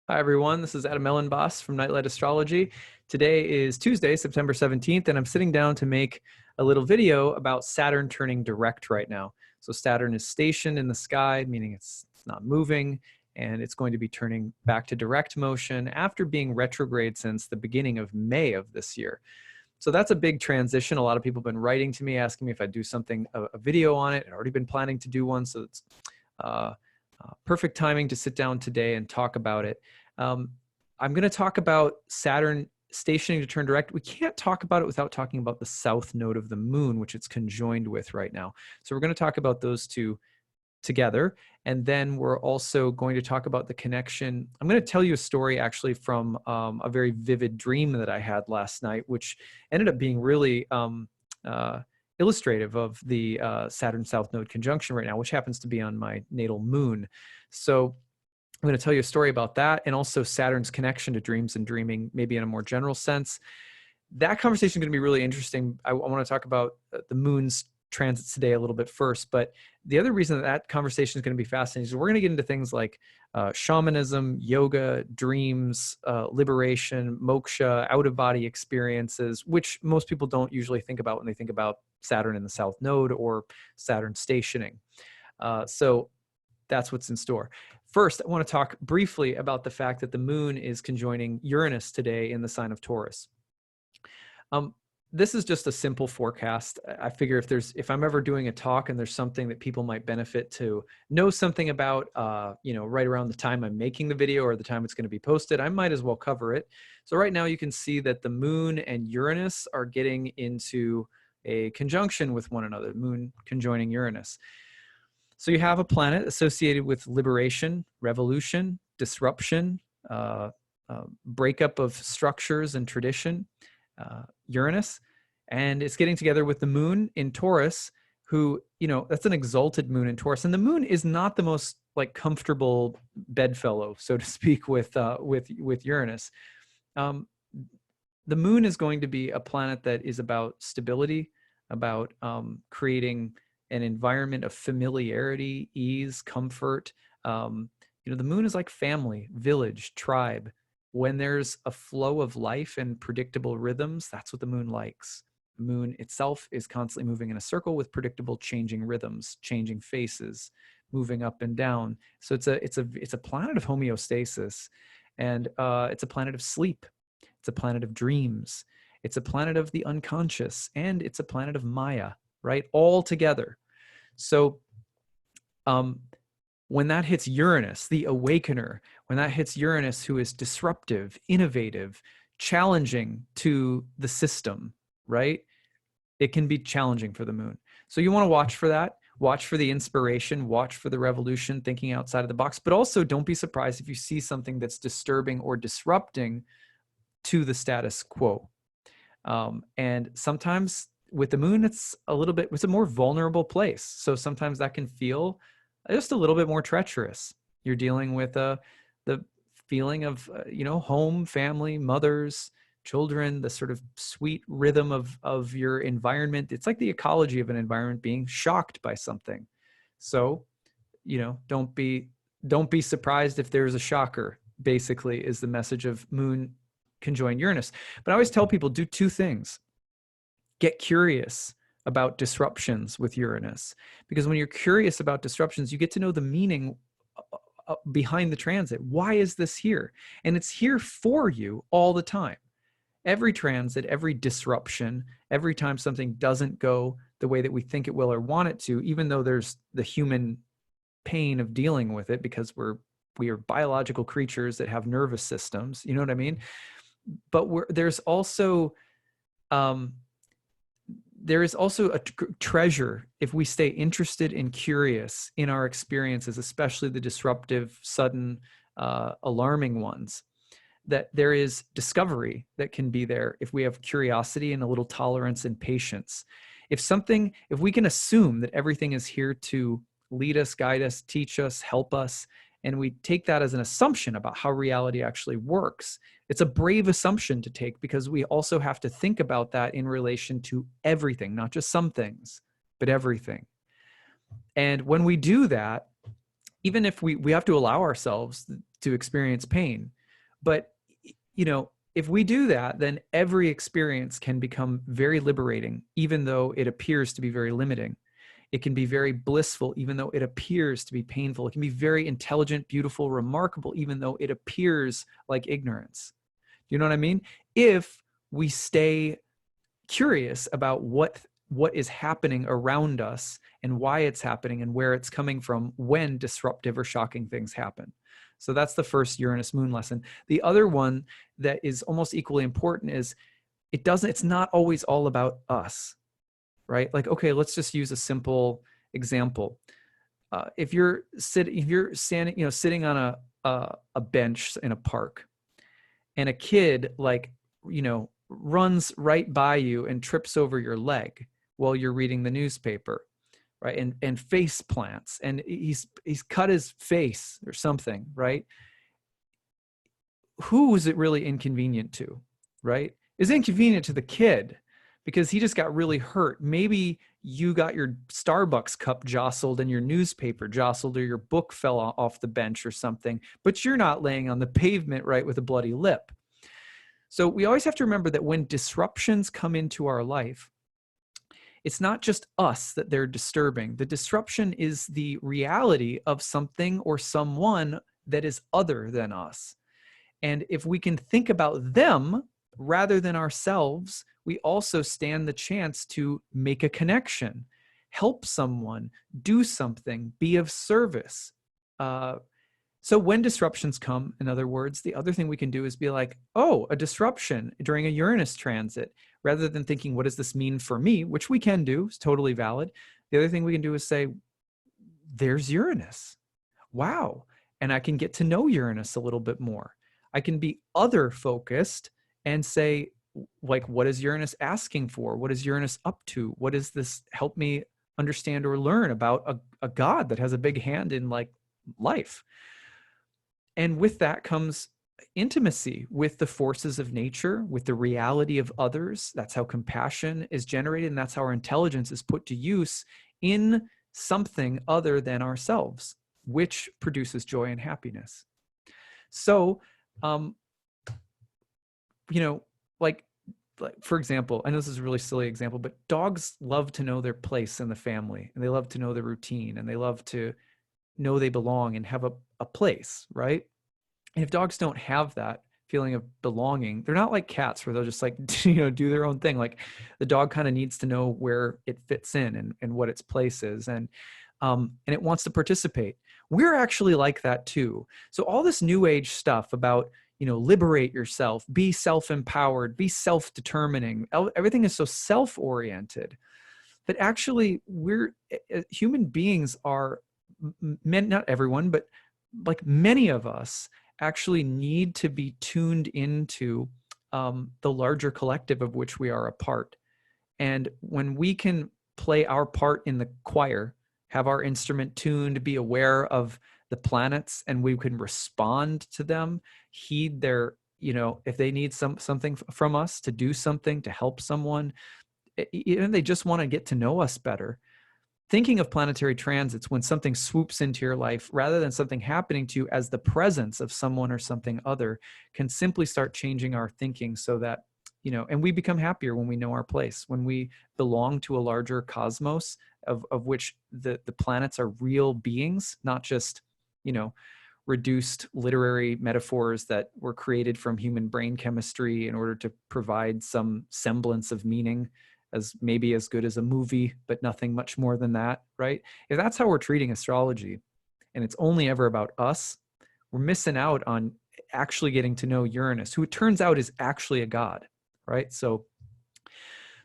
Hi, everyone. This is Elenbaas from Untitled Astrology. Today is Tuesday, September 17th, and I'm sitting down to make a little video about Saturn turning direct right now. So Saturn is stationed in the sky, meaning it's not moving, and it's going to be turning back to direct motion after being retrograde since the beginning of May of this year. So that's a big transition. A lot of people have been writing to me, asking me if I'd do something, a video on it. I'd already been planning to do one, so it's uh, perfect timing to sit down today and talk about it. I'm going to talk about Saturn stationing to turn direct. We can't talk about it without talking about the south node of the moon, which it's conjoined with right now. So we're going to talk about those two together. And then we're also going to talk about the connection. I'm going to tell you a story actually from a very vivid dream that I had last night, which ended up being really illustrative of the Saturn South Node conjunction right now, which happens to be on my natal moon. So I'm going to tell you a story about that, and also Saturn's connection to dreams and dreaming, maybe in a more general sense. That conversation is going to be really interesting. I want to talk about the moon's transits today a little bit first, but the other reason that conversation is going to be fascinating is we're going to get into things like shamanism, yoga, dreams, liberation, moksha, out-of-body experiences, which most people don't usually think about when they think about Saturn in the South Node or Saturn stationing. So that's what's in store. First, I want to talk briefly about the fact that the moon is conjoining Uranus today in the sign of Taurus. This is just a simple forecast. I figure if I'm ever doing a talk and there's something that people might benefit to know something about, right around the time I'm making the video or the time it's going to be posted, I might as well cover it. So right now you can see that the moon and Uranus are getting into a conjunction with one another, the moon conjoining Uranus. So you have a planet associated with liberation, revolution, disruption, breakup of structures and tradition, Uranus, and it's getting together with the moon in Taurus, who, that's an exalted moon in Taurus. And the moon is not the most comfortable bedfellow, so to speak, with Uranus. The moon is going to be a planet that is about stability, about creating an environment of familiarity, ease, comfort. The moon is like family, village, tribe. When there's a flow of life and predictable rhythms, that's what the moon likes. The moon itself is constantly moving in a circle with predictable changing rhythms, changing faces, moving up and down. So it's a planet of homeostasis, and it's a planet of sleep. It's a planet of dreams. It's a planet of the unconscious, and it's a planet of Maya, right? All together. So when that hits Uranus, the awakener, when that hits Uranus, who is disruptive, innovative, challenging to the system, right? It can be challenging for the moon. So you want to watch for that. Watch for the inspiration, watch for the revolution, thinking outside of the box, but also don't be surprised if you see something that's disturbing or disrupting to the status quo. And sometimes with the moon, it's a more vulnerable place. So sometimes that can feel just a little bit more treacherous. You're dealing with the feeling of, home, family, mothers, children, the sort of sweet rhythm of your environment. It's like the ecology of an environment being shocked by something. So, don't be surprised if there's a shocker, basically, is the message of moon conjoined Uranus. But I always tell people, do two things. Get curious about disruptions with Uranus, because when you're curious about disruptions, you get to know the meaning behind the transit. Why is this here? And it's here for you all the time. Every transit, every disruption, every time something doesn't go the way that we think it will or want it to, even though there's the human pain of dealing with it, because we are biological creatures that have nervous systems, you know what I mean? But there's also a treasure if we stay interested and curious in our experiences, especially the disruptive, sudden, alarming ones. That there is discovery that can be there if we have curiosity and a little tolerance and patience. If we can assume that everything is here to lead us, guide us, teach us, help us, and we take that as an assumption about how reality actually works, it's a brave assumption to take, because we also have to think about that in relation to everything, not just some things, but everything. And when we do that, even if we have to allow ourselves to experience pain. But, you know, if we do that, then every experience can become very liberating, even though it appears to be very limiting. It can be very blissful, even though it appears to be painful. It can be very intelligent, beautiful, remarkable, even though it appears like ignorance. Do you know what I mean? If we stay curious about what is happening around us and why it's happening and where it's coming from when disruptive or shocking things happen. So that's the first Uranus moon lesson. The other one that is almost equally important is it's not always all about us, right? Like, okay, let's just use a simple example. If you're standing, you know, sitting on a bench in a park, and a kid, like, you know, runs right by you and trips over your leg while you're reading the newspaper, right? And face plants, and he's cut his face or something, right? Who is it really inconvenient to, right? It's inconvenient to the kid because he just got really hurt. Maybe you got your Starbucks cup jostled and your newspaper jostled, or your book fell off the bench or something, but you're not laying on the pavement, right, with a bloody lip. So we always have to remember that when disruptions come into our life, it's not just us that they're disturbing. The disruption is the reality of something or someone that is other than us. And if we can think about them rather than ourselves, we also stand the chance to make a connection, help someone, do something, be of service. So when disruptions come, in other words, the other thing we can do is be like, oh, a disruption during a Uranus transit, rather than thinking, what does this mean for me? Which we can do, it's totally valid. The other thing we can do is say, there's Uranus. Wow. And I can get to know Uranus a little bit more. I can be other focused and say, like, what is Uranus asking for? What is Uranus up to? What does this help me understand or learn about a God that has a big hand in, like, life? And with that comes intimacy with the forces of nature, with the reality of others. That's how compassion is generated, and that's how our intelligence is put to use in something other than ourselves, which produces joy and happiness. So, you know, like for example, I know this is a really silly example, but dogs love to know their place in the family, and they love to know the routine, and they love to know they belong and have a place, right? And if dogs don't have that feeling of belonging, they're not like cats where they'll just, like, you know, do their own thing. Like, the dog kind of needs to know where it fits in and what its place is. And it wants to participate. We're actually like that too. So all this new age stuff about, you know, liberate yourself, be self-empowered, be self-determining, everything is so self-oriented. But actually, we're human beings are meant, not everyone, but like many of us actually need to be tuned into the larger collective of which we are a part. And when we can play our part in the choir, have our instrument tuned, be aware of the planets, and we can respond to them, heed their, you know, if they need something from us to do something, to help someone, even they just want to get to know us better. Thinking of planetary transits when something swoops into your life rather than something happening to you as the presence of someone or something other can simply start changing our thinking, so that, you know, and we become happier when we know our place, when we belong to a larger cosmos of which the planets are real beings, not just, you know, reduced literary metaphors that were created from human brain chemistry in order to provide some semblance of meaning, as maybe as good as a movie, but nothing much more than that, right? If that's how we're treating astrology, and it's only ever about us, we're missing out on actually getting to know Uranus, who it turns out is actually a god, right? So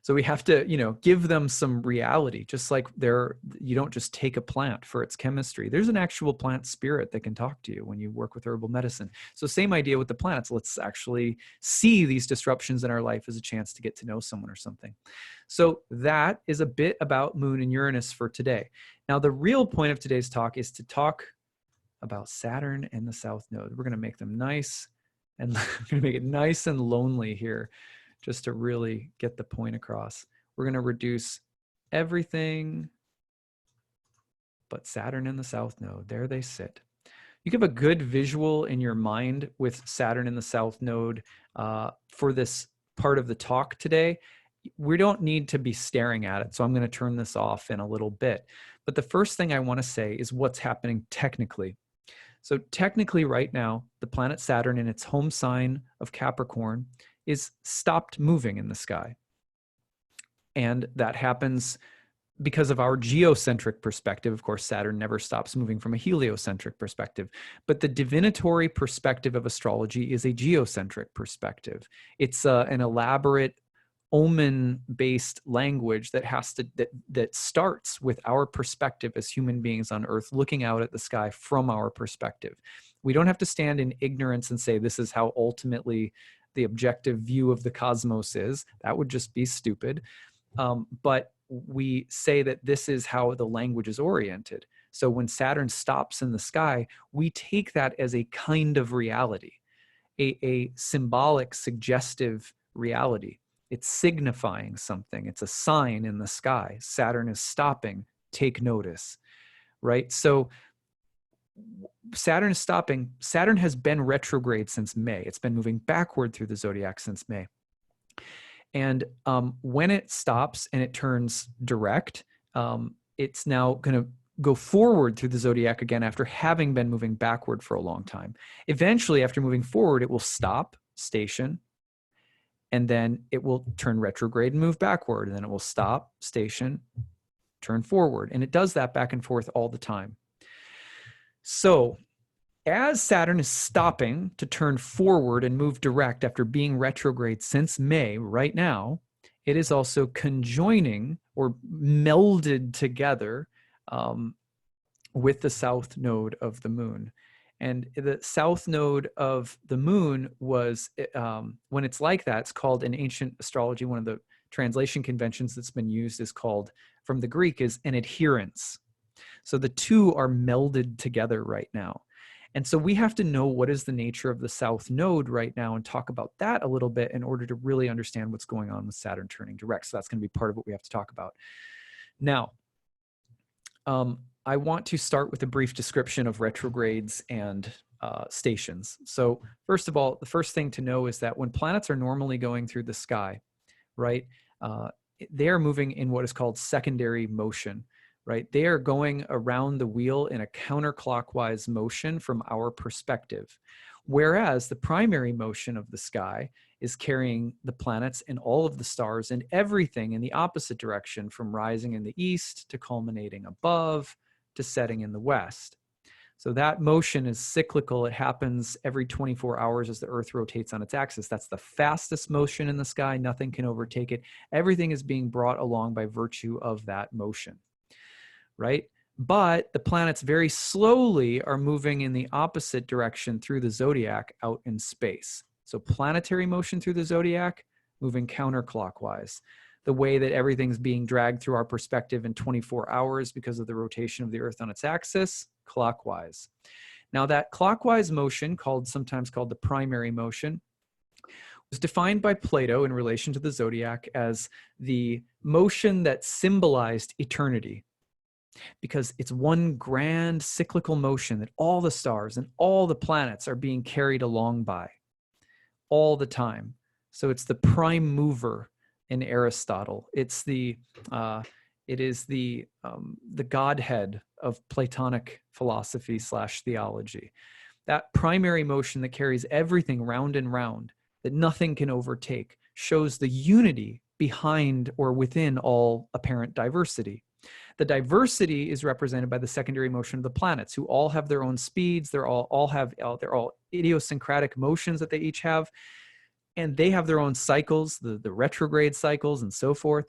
we have to, you know, give them some reality, just like you don't just take a plant for its chemistry. There's an actual plant spirit that can talk to you when you work with herbal medicine. So same idea with the planets. Let's actually see these disruptions in our life as a chance to get to know someone or something. So that is a bit about Moon and Uranus for today. Now, the real point of today's talk is to talk about Saturn and the South Node. We're going to make them nice, and we're going to make it nice and lonely here, just to really get the point across. We're going to reduce everything but Saturn in the south node, there they sit. You have a good visual in your mind with Saturn in the south node for this part of the talk today. We don't need to be staring at it, so I'm going to turn this off in a little bit. But the first thing I want to say is what's happening technically. So technically right now, the planet Saturn in its home sign of Capricorn is stopped moving in the sky. And that happens because of our geocentric perspective. Of course, Saturn never stops moving from a heliocentric perspective, but the divinatory perspective of astrology is a geocentric perspective. It's an elaborate omen-based language that has to that starts with our perspective as human beings on Earth, looking out at the sky from our perspective. We don't have to stand in ignorance and say this is how ultimately the objective view of the cosmos is. That would just be stupid. But we say that this is how the language is oriented. So when Saturn stops in the sky, we take that as a kind of reality, a symbolic, suggestive reality. It's signifying something. It's a sign in the sky. Saturn is stopping. Take notice, right? So Saturn is stopping. Saturn has been retrograde since May. It's been moving backward through the zodiac since May. And when it stops and it turns direct, it's now going to go forward through the zodiac again after having been moving backward for a long time. Eventually, after moving forward, it will stop, station, and then it will turn retrograde and move backward. And then it will stop, station, turn forward. And it does that back and forth all the time. So as Saturn is stopping to turn forward and move direct after being retrograde since May right now, it is also conjoining or melded together with the south node of the moon. And the south node of the moon was, when it's like that, it's called in ancient astrology, one of the translation conventions that's been used is called, from the Greek, is an adherence. So the two are melded together right now. And so we have to know what is the nature of the south node right now and talk about that a little bit in order to really understand what's going on with Saturn turning direct. So that's going to be part of what we have to talk about. Now, I want to start with a brief description of retrogrades and stations. So first of all, the first thing to know is that when planets are normally going through the sky, right, they are moving in what is called secondary motion. Right? They are going around the wheel in a counterclockwise motion from our perspective. Whereas the primary motion of the sky is carrying the planets and all of the stars and everything in the opposite direction, from rising in the east to culminating above to setting in the west. So that motion is cyclical. It happens every 24 hours as the Earth rotates on its axis. That's the fastest motion in the sky. Nothing can overtake it. Everything is being brought along by virtue of that motion. Right? But the planets very slowly are moving in the opposite direction through the zodiac out in space. So planetary motion through the zodiac, moving counterclockwise. The way that everything's being dragged through our perspective in 24 hours because of the rotation of the Earth on its axis, clockwise. Now that clockwise motion, sometimes called the primary motion, was defined by Plato in relation to the zodiac as the motion that symbolized eternity, because it's one grand cyclical motion that all the stars and all the planets are being carried along by all the time. So it's the prime mover in Aristotle. It's it is the godhead of Platonic philosophy / theology. That primary motion that carries everything round and round, that nothing can overtake, shows the unity behind or within all apparent diversity. The diversity is represented by the secondary motion of the planets, who all have their own speeds. They're all idiosyncratic motions that they each have, and they have their own cycles, the retrograde cycles and so forth.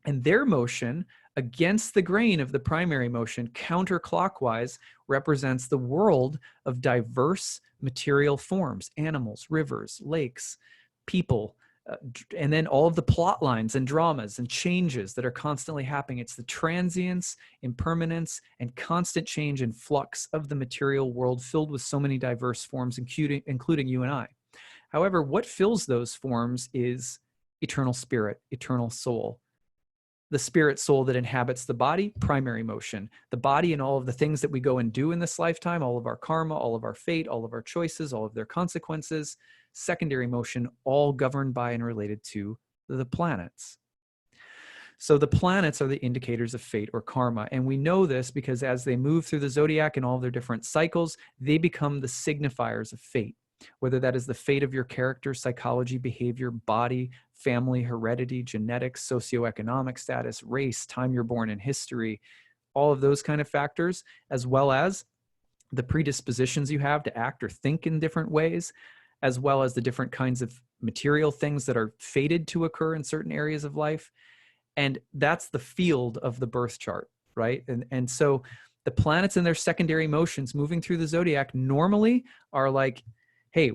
And their motion against the grain of the primary motion, counterclockwise, represents the world of diverse material forms: animals, rivers, lakes, people, and then all of the plot lines and dramas and changes that are constantly happening. It's the transience, impermanence, and constant change and flux of the material world, filled with so many diverse forms, including you and I. However, what fills those forms is eternal spirit, eternal soul. the spirit soul that inhabits the body, primary motion. The body and all of the things that we go and do in this lifetime, all of our karma, all of our fate, all of our choices, all of their consequences, secondary motion, all governed by and related to the planets. So the planets are the indicators of fate or karma. And we know this because as they move through the zodiac and all of their different cycles, they become the signifiers of fate, whether that is the fate of your character, psychology, behavior, body, family, heredity, genetics, socioeconomic status, race, time you're born in history, all of those kind of factors, as well as the predispositions you have to act or think in different ways, as well as the different kinds of material things that are fated to occur in certain areas of life. And that's the field of the birth chart, right? And so the planets and their secondary motions moving through the zodiac normally are like, hey,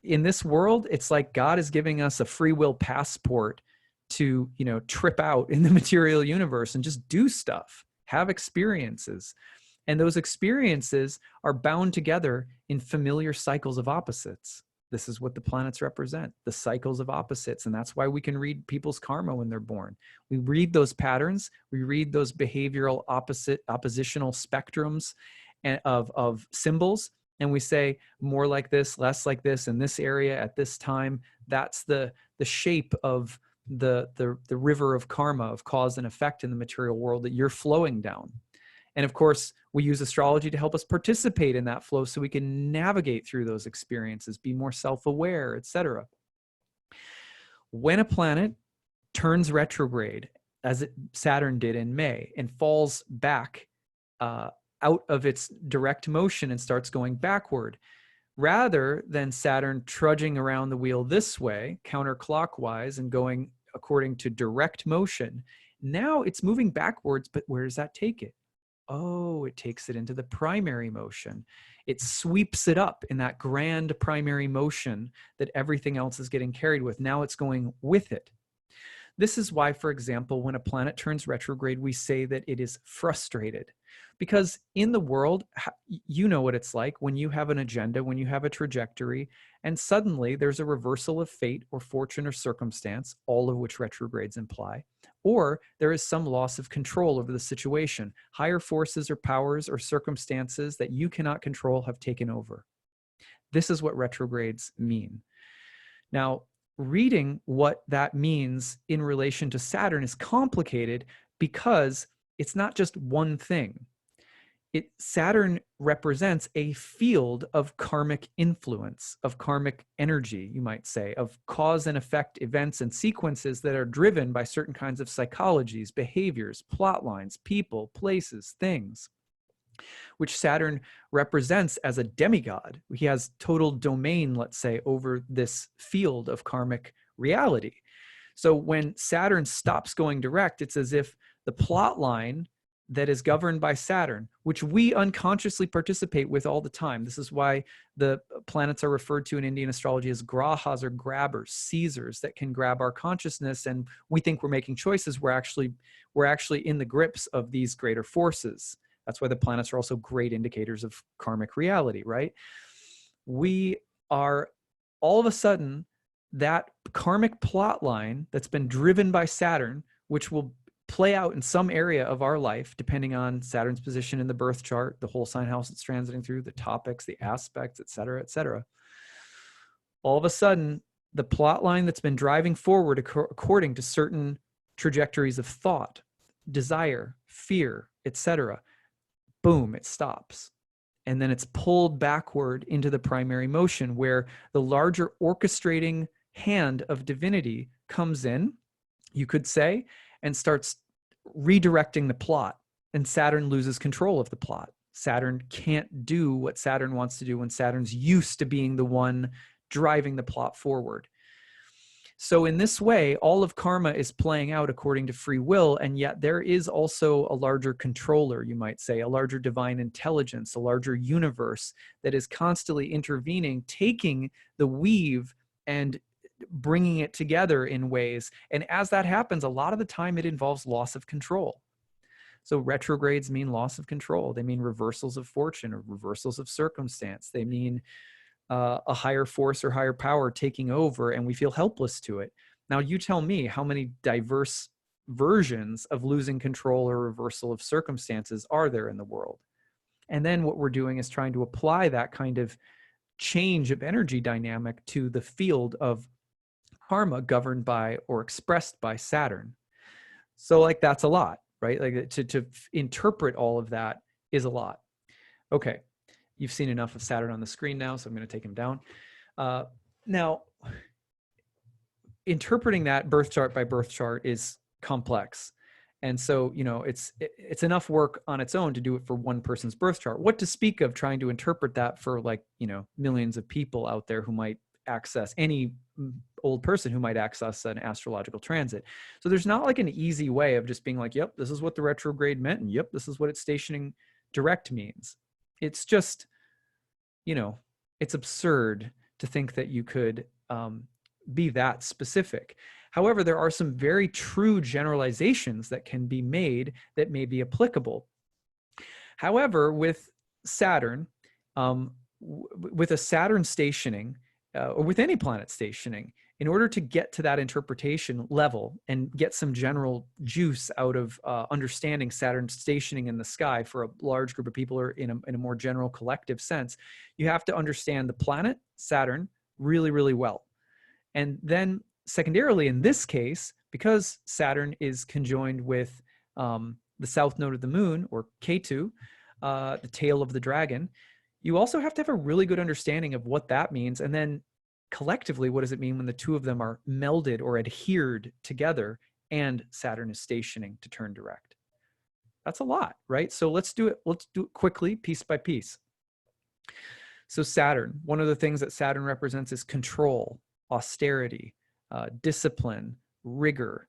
in this world, it's like God is giving us a free will passport to, trip out in the material universe and just do stuff, have experiences. And those experiences are bound together in familiar cycles of opposites. This is what the planets represent, the cycles of opposites. And that's why we can read people's karma when they're born. We read those patterns, we read those behavioral oppositional spectrums of symbols, and we say more like this, less like this, in this area at this time. That's the shape of the river of karma, of cause and effect in the material world that you're flowing down. And of course, we use astrology to help us participate in that flow so we can navigate through those experiences, be more self-aware, etc. When a planet turns retrograde, as Saturn did in May, and falls back out of its direct motion and starts going backward, rather than Saturn trudging around the wheel this way, counterclockwise, and going according to direct motion, now it's moving backwards, but where does that take it? Oh, it takes it into the primary motion. It sweeps it up in that grand primary motion that everything else is getting carried with. Now it's going with it. This is why, for example, when a planet turns retrograde, we say that it is frustrated. Because in the world, you know what it's like when you have an agenda, when you have a trajectory, and suddenly there's a reversal of fate or fortune or circumstance, all of which retrogrades imply, or there is some loss of control over the situation. Higher forces or powers or circumstances that you cannot control have taken over. This is what retrogrades mean. Now, reading what that means in relation to Saturn is complicated because it's not just one thing. Saturn represents a field of karmic influence, of karmic energy, you might say, of cause and effect events and sequences that are driven by certain kinds of psychologies, behaviors, plot lines, people, places, things, which Saturn represents as a demigod. He has total domain, let's say, over this field of karmic reality. So when Saturn stops going direct, it's as if the plot line that is governed by Saturn, which we unconsciously participate with all the time. This is why the planets are referred to in Indian astrology as grahas, or grabbers, seizers that can grab our consciousness, and we think we're making choices. We're actually in the grips of these greater forces. That's why the planets are also great indicators of karmic reality, right? We are all of a sudden that karmic plot line that's been driven by Saturn, which will play out in some area of our life, depending on Saturn's position in the birth chart, the whole sign house it's transiting through, the topics, the aspects, et cetera, et cetera. All of a sudden, the plot line that's been driving forward according to certain trajectories of thought, desire, fear, et cetera, boom, it stops. And then it's pulled backward into the primary motion, where the larger orchestrating hand of divinity comes in, you could say, and starts redirecting the plot. And Saturn loses control of the plot. Saturn can't do what Saturn wants to do when Saturn's used to being the one driving the plot forward. So in this way, all of karma is playing out according to free will, and yet there is also a larger controller, you might say, a larger divine intelligence, a larger universe that is constantly intervening, taking the weave and bringing it together in ways. And as that happens, a lot of the time it involves loss of control. So retrogrades mean loss of control. They mean reversals of fortune or reversals of circumstance. They mean a higher force or higher power taking over, and we feel helpless to it. Now, you tell me how many diverse versions of losing control or reversal of circumstances are there in the world? And then what we're doing is trying to apply that kind of change of energy dynamic to the field of karma governed by or expressed by Saturn. So like that's a lot, right? Like to interpret all of that is a lot. Okay, you've seen enough of Saturn on the screen now, so I'm going to take him down. Now, interpreting that birth chart by birth chart is complex. And so, you know, it's enough work on its own to do it for one person's birth chart. What to speak of trying to interpret that for, like, you know, millions of people out there who might access, any old person who might access an astrological transit. So there's not like an easy way of just being like, yep, this is what the retrograde meant, and yep, this is what its stationing direct means. It's just, you know, it's absurd to think that you could be that specific. However, there are some very true generalizations that can be made that may be applicable. However, with Saturn, with a Saturn stationing, or with any planet stationing, in order to get to that interpretation level and get some general juice out of understanding Saturn stationing in the sky for a large group of people, or in a more general collective sense, you have to understand the planet, Saturn, really, really well. And then secondarily, in this case, because Saturn is conjoined with the south node of the moon, or Ketu, the tail of the dragon, you also have to have a really good understanding of what that means. And then collectively, what does it mean when the two of them are melded or adhered together and Saturn is stationing to turn direct? That's a lot, right? So let's do it quickly, piece by piece. So Saturn, one of the things that Saturn represents is control, austerity, discipline, rigor,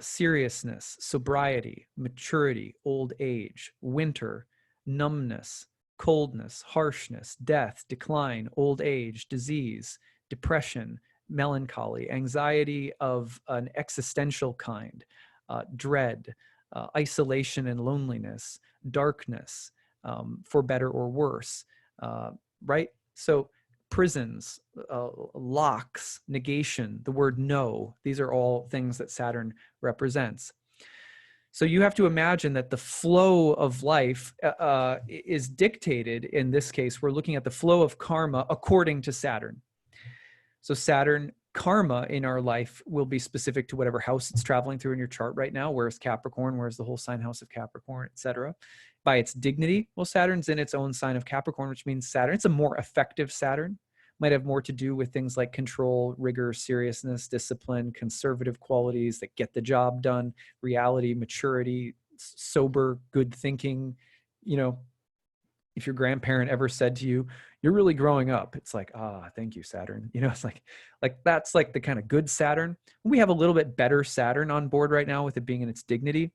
seriousness, sobriety, maturity, old age, winter, numbness, coldness, harshness, death, decline, old age, disease, depression, melancholy, anxiety of an existential kind, dread, isolation and loneliness, darkness, for better or worse, right? So prisons, locks, negation, the word no, these are all things that Saturn represents. So you have to imagine that the flow of life is dictated. In this case, we're looking at the flow of karma according to Saturn. So Saturn karma in our life will be specific to whatever house it's traveling through in your chart right now. Where's Capricorn? Where's the whole sign house of Capricorn, etc. By its dignity, well, Saturn's in its own sign of Capricorn, which means Saturn, it's a more effective Saturn. Might have more to do with things like control, rigor, seriousness, discipline, conservative qualities that get the job done, reality, maturity, sober, good thinking. You know, if your grandparent ever said to you, you're really growing up, it's like, thank you, Saturn. You know, it's like that's like the kind of good Saturn. We have a little bit better Saturn on board right now with it being in its dignity.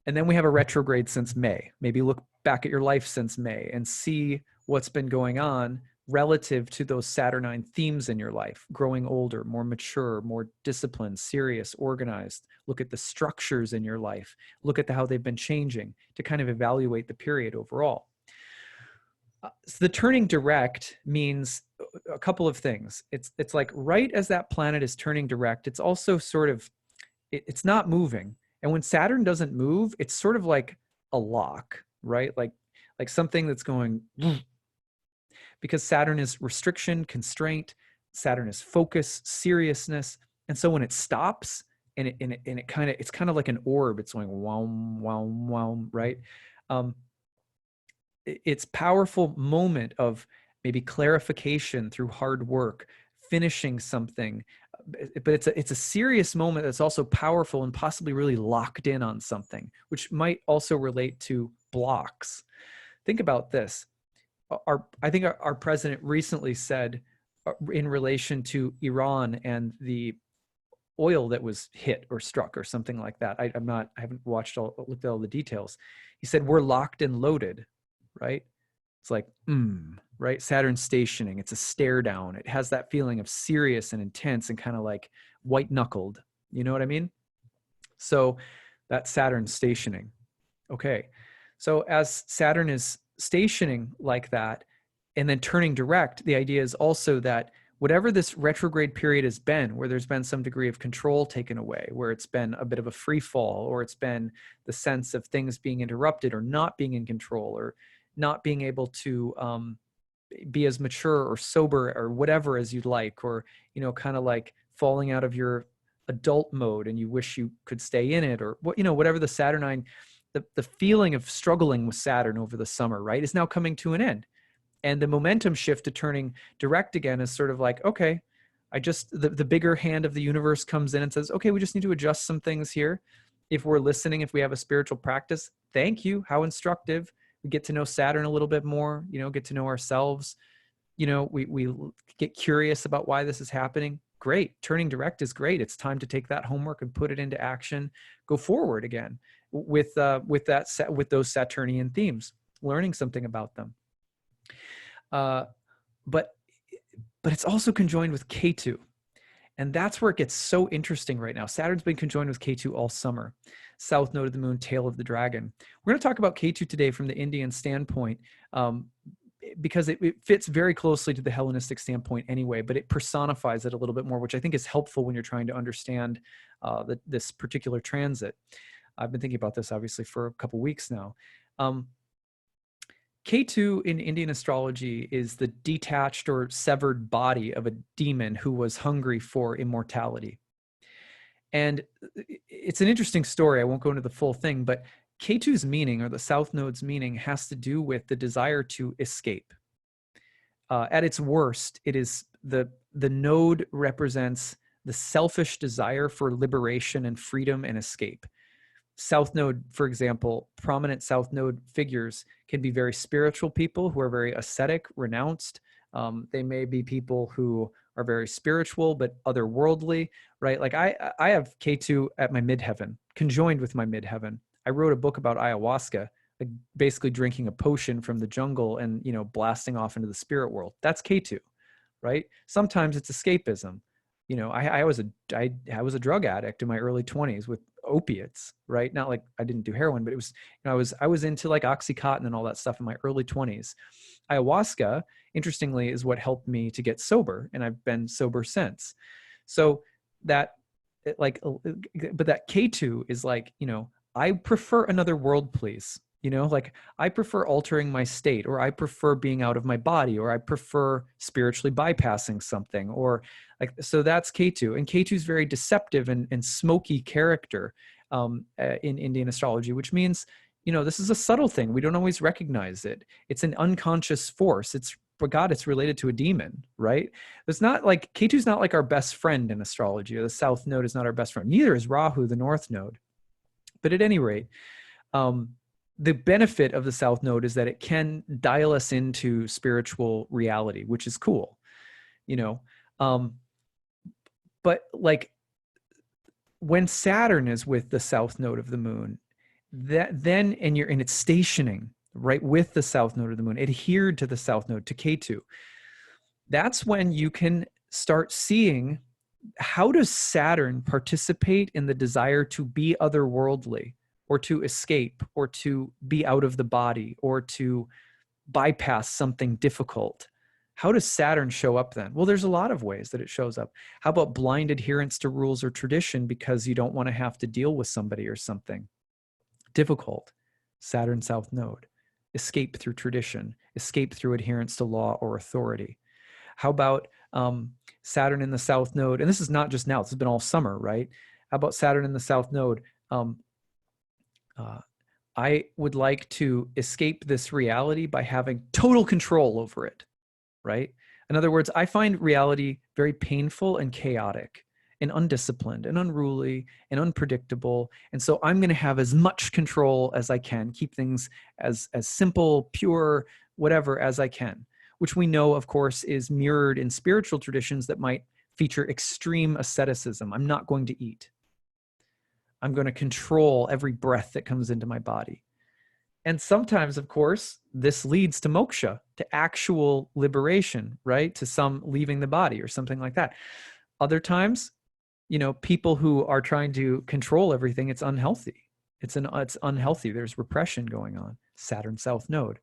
And then we have a retrograde since May. Maybe look back at your life since May and see what's been going on relative to those Saturnine themes in your life: growing older, more mature, more disciplined, serious, organized. Look at the structures in your life. Look at how they've been changing to kind of evaluate the period overall. So the turning direct means a couple of things. It's like right as that planet is turning direct, it's also sort of, it's not moving. And when Saturn doesn't move, it's sort of like a lock, right? Like something that's going, because Saturn is restriction, constraint. Saturn is focus, seriousness. And so when it stops, it's kind of like an orb. It's going wow, wow, wow, right? It's powerful moment of maybe clarification through hard work, finishing something, but it's a serious moment that's also powerful and possibly really locked in on something, which might also relate to blocks. Think about this. I think our president recently said, in relation to Iran and the oil that was hit or struck or something like that. I haven't looked at all the details. He said, we're locked and loaded, right? It's like, right? Saturn stationing. It's a stare down. It has that feeling of serious and intense and kind of like white knuckled. You know what I mean? So that's Saturn stationing. Okay. So as Saturn is stationing like that and then turning direct, the idea is also that whatever this retrograde period has been, where there's been some degree of control taken away, where it's been a bit of a free fall, or it's been the sense of things being interrupted or not being in control, or not being able to be as mature or sober or whatever as you'd like, or, you know, kind of like falling out of your adult mode and you wish you could stay in it, or what, you know, whatever the Saturnine, the feeling of struggling with Saturn over the summer, right, is now coming to an end. And the momentum shift to turning direct again is sort of like, okay, the bigger hand of the universe comes in and says, okay, we just need to adjust some things here. If we're listening, if we have a spiritual practice, thank you. How instructive. We get to know Saturn a little bit more, you know, get to know ourselves. You know, we get curious about why this is happening. Great. Turning direct is great. It's time to take that homework and put it into action. Go forward again with those Saturnian themes, learning something about them. But it's also conjoined with Ketu. And that's where it gets so interesting right now. Saturn's been conjoined with Ketu all summer. South node of the moon, tail of the dragon. We're going to talk about Ketu today from the Indian standpoint, because it fits very closely to the Hellenistic standpoint anyway, but it personifies it a little bit more, which I think is helpful when you're trying to understand this particular transit. I've been thinking about this obviously for a couple weeks now. Ketu in Indian astrology is the detached or severed body of a demon who was hungry for immortality. And it's an interesting story. I won't go into the full thing, but Ketu's meaning, or the South Node's meaning, has to do with the desire to escape. At its worst, it is the node represents the selfish desire for liberation and freedom and escape. South Node, for example, prominent South Node figures can be very spiritual people who are very ascetic, renounced. They may be people who are very spiritual but otherworldly, right? Like I have Ketu at my midheaven, conjoined with my midheaven. I wrote a book about ayahuasca, like basically drinking a potion from the jungle and, you know, blasting off into the spirit world. That's Ketu, right? Sometimes it's escapism. You know, I was a drug addict in my early 20s with opiates, right? Not like I didn't do heroin, but it was, you know, I was into like Oxycontin and all that stuff in my early 20s. Ayahuasca, interestingly, is what helped me to get sober, and I've been sober since. So that, like, but that Ketu is like, you know, I prefer another world, please. You know, like I prefer altering my state, or I prefer being out of my body, or I prefer spiritually bypassing something, or like, so that's Ketu. And Ketu's very deceptive and smoky character in Indian astrology, which means, you know, this is a subtle thing. We don't always recognize it. It's an unconscious force. It's, for God, it's related to a demon, right? It's not like, Ketu's not like our best friend in astrology, or the South Node is not our best friend. Neither is Rahu, the North Node. But at any rate, the benefit of the South Node is that it can dial us into spiritual reality, which is cool, you know. But like when Saturn is with the South Node of the moon, and it's stationing right with the South Node of the moon, adhered to the South Node, to Ketu, that's when you can start seeing, how does Saturn participate in the desire to be otherworldly, or to escape, or to be out of the body, or to bypass something difficult? How does Saturn show up then? Well, there's a lot of ways that it shows up. How about blind adherence to rules or tradition because you don't want to have to deal with somebody or something difficult? Saturn South Node. Escape through tradition, escape through adherence to law or authority. How about Saturn in the South Node? And this is not just now, this has been all summer, right? How about Saturn in the South Node? I would like to escape this reality by having total control over it, right? In other words, I find reality very painful and chaotic and undisciplined and unruly and unpredictable. And so I'm going to have as much control as I can, keep things as simple, pure, whatever as I can, which we know, of course, is mirrored in spiritual traditions that might feature extreme asceticism. I'm not going to eat. I'm going to control every breath that comes into my body. And sometimes, of course, this leads to moksha, to actual liberation, right? To some leaving the body or something like that. Other times, you know, people who are trying to control everything, it's unhealthy. It's unhealthy. There's repression going on. Saturn South Node.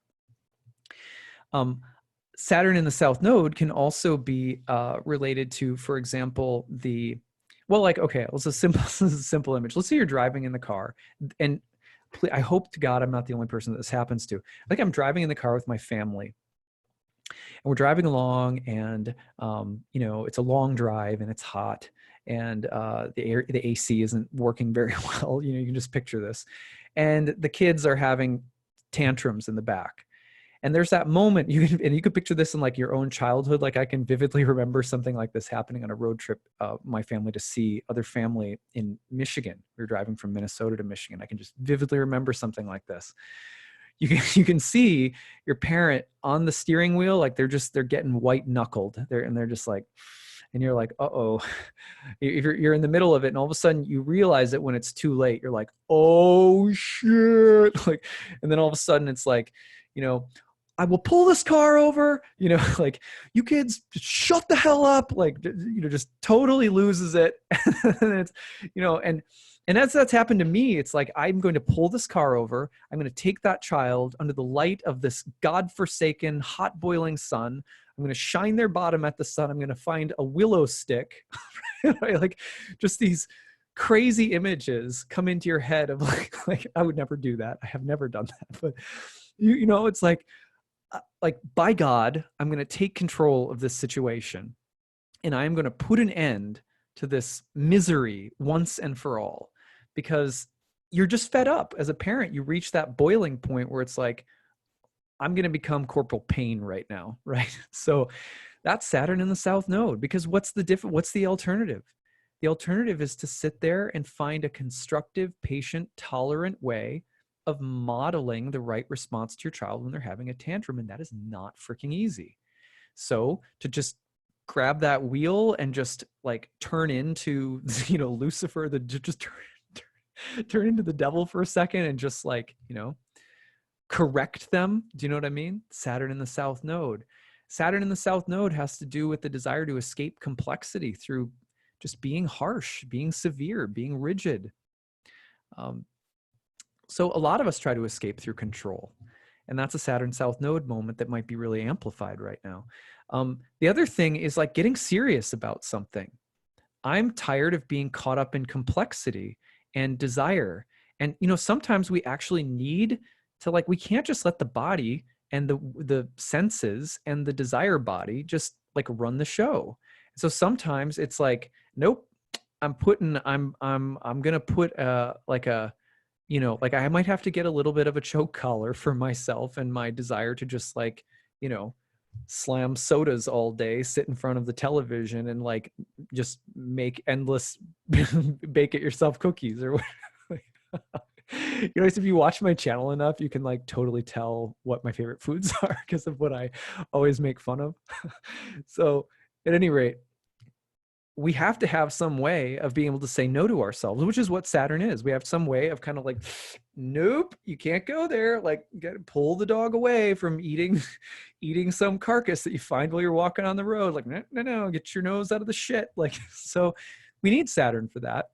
Saturn in the South Node can also be related to, for example, like, okay, let's a simple image. Let's say you're driving in the car, and I hope to God I'm not the only person that this happens to. Like, I'm driving in the car with my family, and we're driving along, and it's a long drive, and it's hot, and the AC isn't working very well. You can just picture this, and the kids are having tantrums in the back. And there's that moment you could picture this in like your own childhood. Like, I can vividly remember something like this happening on a road trip, my family to see other family in Michigan. We were driving from Minnesota to Michigan. I can just vividly remember something like this. You can see your parent on the steering wheel, like they're getting white knuckled. They're just like, and you're like, uh-oh. If you're in the middle of it, and all of a sudden you realize it when it's too late. You're like, oh shit. Like, and then all of a sudden it's like, I will pull this car over, like, you kids just shut the hell up. Like, just totally loses it. And it's, and that's happened to me. It's like, I'm going to pull this car over. I'm going to take that child under the light of this godforsaken, hot boiling sun. I'm going to shine their bottom at the sun. I'm going to find a willow stick. Right? Like, just these crazy images come into your head of like, I would never do that. I have never done that. But, it's like, by God, I'm going to take control of this situation, and I'm going to put an end to this misery once and for all, because you're just fed up as a parent. You reach that boiling point where it's like, I'm going to become corporal pain right now. Right. So that's Saturn in the South Node, because what's the alternative? The alternative is to sit there and find a constructive, patient, tolerant way of modeling the right response to your child when they're having a tantrum. And that is not freaking easy. So to just grab that wheel and just like turn into, Lucifer, just turn into the devil for a second and just like, correct them. Do you know what I mean? Saturn in the South Node. Saturn in the South Node has to do with the desire to escape complexity through just being harsh, being severe, being rigid. So a lot of us try to escape through control. And that's a Saturn South Node moment that might be really amplified right now. The other thing is like getting serious about something. I'm tired of being caught up in complexity and desire. And, sometimes we actually need to, like, we can't just let the body and the senses and the desire body just like run the show. So sometimes it's like, nope, I'm going to put like I might have to get a little bit of a choke collar for myself and my desire to just like, slam sodas all day, sit in front of the television and like just make endless bake it yourself cookies or whatever. If you watch my channel enough, you can like totally tell what my favorite foods are because of what I always make fun of. So at any rate, we have to have some way of being able to say no to ourselves, which is what Saturn is. We have some way of kind of like, nope, you can't go there. Like, pull the dog away from eating some carcass that you find while you're walking on the road. Like, no, get your nose out of the shit. Like, so we need Saturn for that.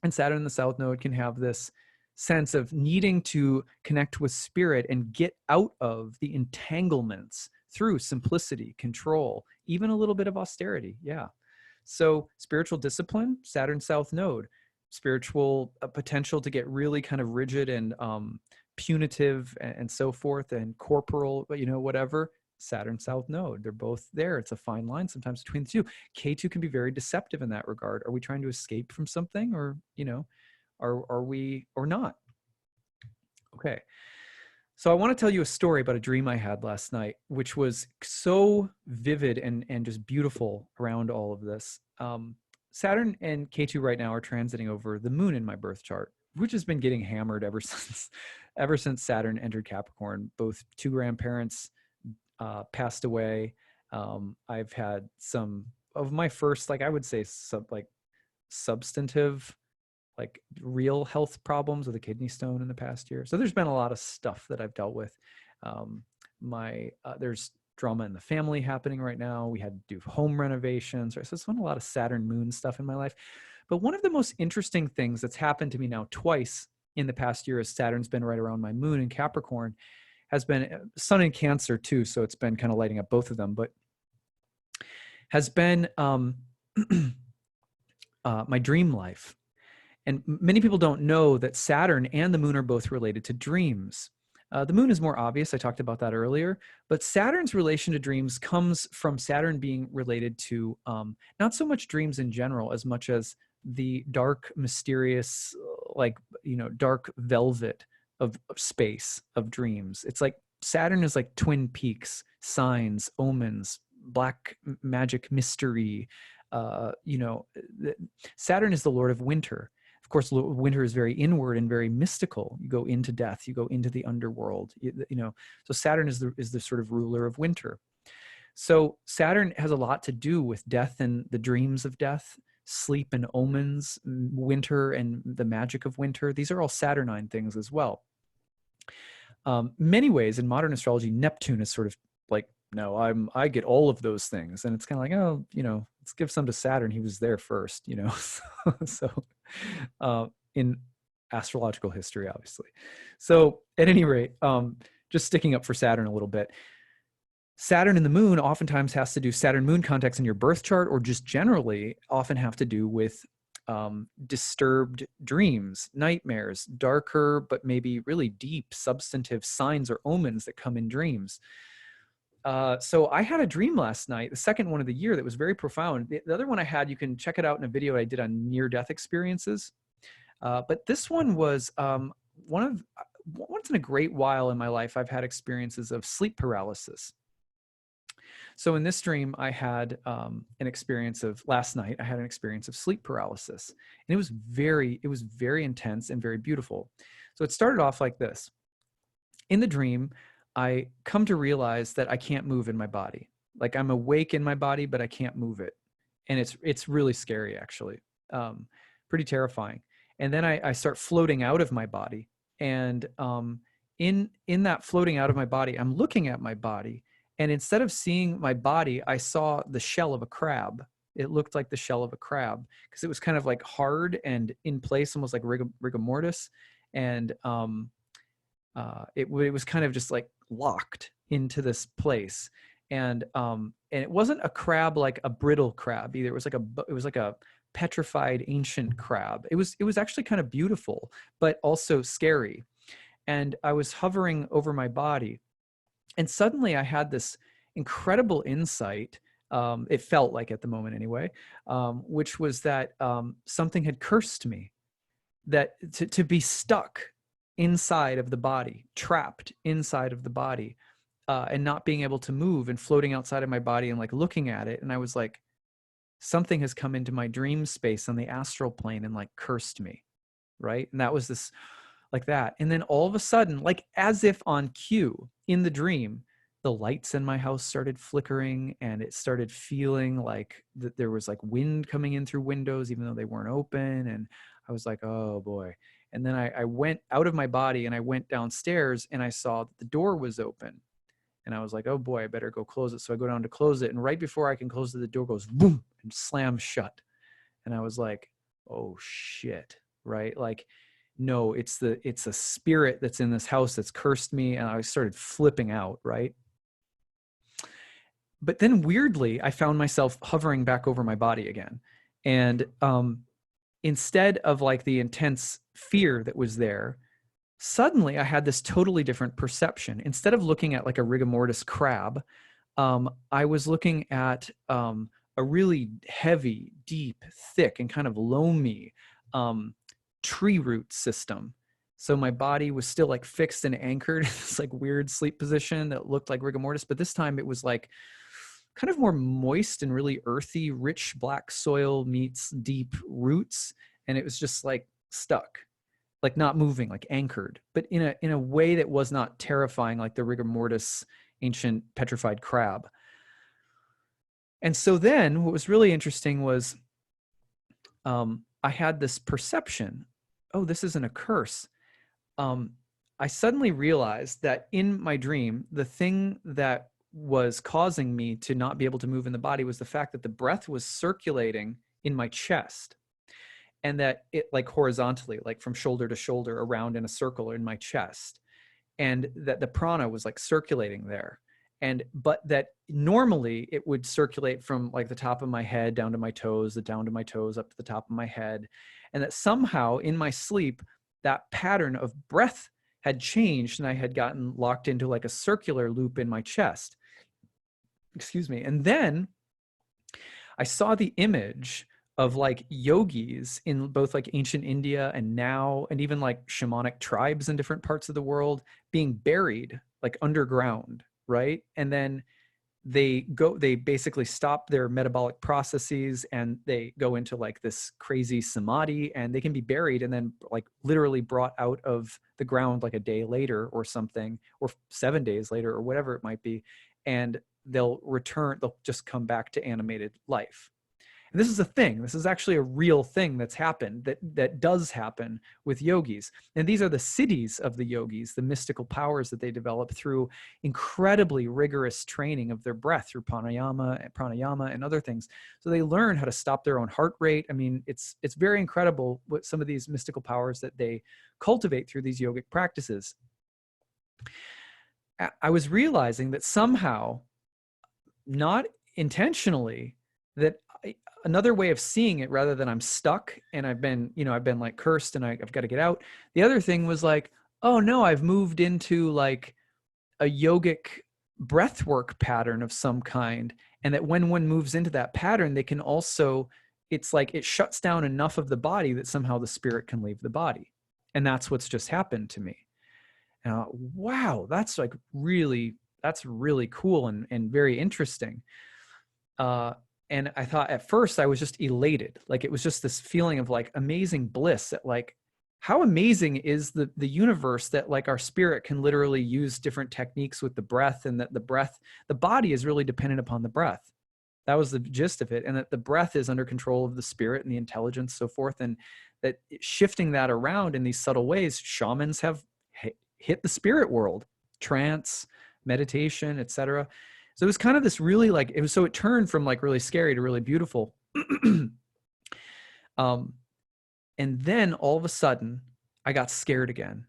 And Saturn in the South Node can have this sense of needing to connect with spirit and get out of the entanglements through simplicity, control, even a little bit of austerity. Yeah. So spiritual discipline, Saturn South Node, spiritual potential to get really kind of rigid and punitive and so forth, and corporal, whatever, Saturn South Node. They're both there. It's a fine line sometimes between the two. K2 can be very deceptive in that regard. Are we trying to escape from something, or, are we, or not? Okay. So I want to tell you a story about a dream I had last night, which was so vivid and just beautiful around all of this. Saturn and K2 right now are transiting over the moon in my birth chart, which has been getting hammered ever since Saturn entered Capricorn. Both two grandparents passed away. I've had some of my first, like, I would say substantive, like real health problems with a kidney stone in the past year. So there's been a lot of stuff that I've dealt with. There's drama in the family happening right now. We had to do home renovations. Right? So it's been a lot of Saturn moon stuff in my life. But one of the most interesting things that's happened to me now twice in the past year, as Saturn's been right around my moon in Capricorn, has been Sun in Cancer too, so it's been kind of lighting up both of them, but has been my dream life. And many people don't know that Saturn and the moon are both related to dreams. The moon is more obvious. I talked about that earlier. But Saturn's relation to dreams comes from Saturn being related to not so much dreams in general, as much as the dark, mysterious, like, dark velvet of space of dreams. It's like Saturn is like Twin Peaks, signs, omens, black magic mystery. Saturn is the Lord of winter. Of course, winter is very inward and very mystical. You go into death, you go into the underworld. So Saturn is the sort of ruler of winter. So Saturn has a lot to do with death and the dreams of death, sleep and omens, winter and the magic of winter. These are all Saturnine things as well. Many ways in modern astrology, Neptune is sort of like, no, I get all of those things, and it's kind of like, oh, let's give some to Saturn. He was there first, so in astrological history, obviously. So at any rate, just sticking up for Saturn a little bit. Saturn and the moon oftentimes has to do, Saturn moon contacts in your birth chart, or just generally often have to do with disturbed dreams, nightmares, darker but maybe really deep substantive signs or omens that come in dreams. So I had a dream last night, the second one of the year, that was very profound. The other one I had, you can check it out in a video I did on near-death experiences. But this one was once in a great while in my life, I've had experiences of sleep paralysis. So in this dream, I had last night, I had an experience of sleep paralysis. And it was very intense and very beautiful. So it started off like this. In the dream, I come to realize that I can't move in my body. Like, I'm awake in my body, but I can't move it. And it's really scary, actually. Pretty terrifying. And then I start floating out of my body. And in that floating out of my body, I'm looking at my body. And instead of seeing my body, I saw the shell of a crab. It looked like the shell of a crab because it was kind of like hard and in place, almost like rigor mortis. And it was kind of just like locked into this place. And it wasn't a crab like a brittle crab either. It was like a petrified ancient crab. It was actually kind of beautiful, but also scary. And I was hovering over my body, and suddenly I had this incredible insight. It felt like at the moment anyway, which was that something had cursed me, that to be stuck inside of the body, trapped inside of the body, and not being able to move and floating outside of my body and like looking at it. And I was like, something has come into my dream space on the astral plane and like cursed me. Right. And that was this like that. And then all of a sudden, like as if on cue in the dream, the lights in my house started flickering, and it started feeling like that there was like wind coming in through windows, even though they weren't open. And I was like, oh boy. And then I went out of my body and I went downstairs, and I saw that the door was open. And I was like, oh boy, I better go close it. So I go down to close it. And right before I can close it, the door goes boom and slams shut. And I was like, oh shit. Right. Like, no, it's a spirit that's in this house that's cursed me. And I started flipping out. Right. But then weirdly, I found myself hovering back over my body again. And instead of like the intense fear that was there, suddenly I had this totally different perception. Instead of looking at like a rigor mortis crab, I was looking at a really heavy, deep, thick, and kind of loamy tree root system. So my body was still like fixed and anchored in this like weird sleep position that looked like rigor mortis, but this time it was like kind of more moist and really earthy, rich black soil meets deep roots. And it was just like stuck, like not moving, like anchored, but in a way that was not terrifying, like the rigor mortis ancient petrified crab. And so then what was really interesting was I had this perception, oh, this isn't a curse. I suddenly realized that in my dream, the thing that was causing me to not be able to move in the body was the fact that the breath was circulating in my chest, and that it like horizontally, like from shoulder to shoulder around in a circle in my chest. and that the prana was like circulating there. But that normally it would circulate from like the top of my head down to my toes, down to my toes, up to the top of my head. And that somehow in my sleep, that pattern of breath had changed and I had gotten locked into like a circular loop in my chest. Excuse me. And then I saw the image of like yogis in both like ancient India and now, and even like shamanic tribes in different parts of the world being buried like underground, right? And then they basically stop their metabolic processes and they go into like this crazy samadhi, and they can be buried and then like literally brought out of the ground like a day later or something, or 7 days later or whatever it might be. And they'll just come back to animated life. And this is a thing. This is actually a real thing that's happened, that does happen with yogis. And these are the siddhis of the yogis, the mystical powers that they develop through incredibly rigorous training of their breath through pranayama and other things. So they learn how to stop their own heart rate. I mean, it's very incredible what some of these mystical powers that they cultivate through these yogic practices. I was realizing that somehow, not intentionally, that another way of seeing it, rather than I'm stuck and I've been like cursed and I've got to get out. The other thing was like, oh no, I've moved into like a yogic breathwork pattern of some kind. And that when one moves into that pattern, they can also, it's like it shuts down enough of the body that somehow the spirit can leave the body. And that's what's just happened to me. And wow, that's really cool and very interesting. And I thought at first I was just elated. Like it was just this feeling of like amazing bliss, that like, how amazing is the universe that like our spirit can literally use different techniques with the breath, and that the body is really dependent upon the breath. That was the gist of it. And that the breath is under control of the spirit and the intelligence, so forth. And that shifting that around in these subtle ways, shamans have hit the spirit world, trance, meditation, etc. So it was kind of this really like, it turned from like really scary to really beautiful. And then all of a sudden I got scared again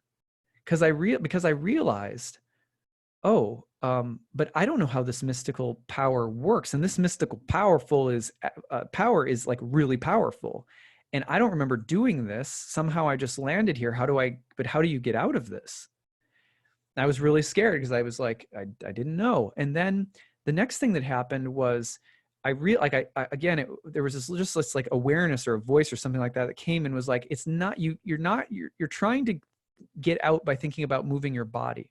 because I realized, but I don't know how this mystical power works. And this mystical power is like really powerful. And I don't remember doing this. Somehow I just landed here. How do you get out of this? I was really scared because I was like, I didn't know. And then the next thing that happened was there was this like awareness or a voice or something like that came and was like, it's not you. You're trying to get out by thinking about moving your body.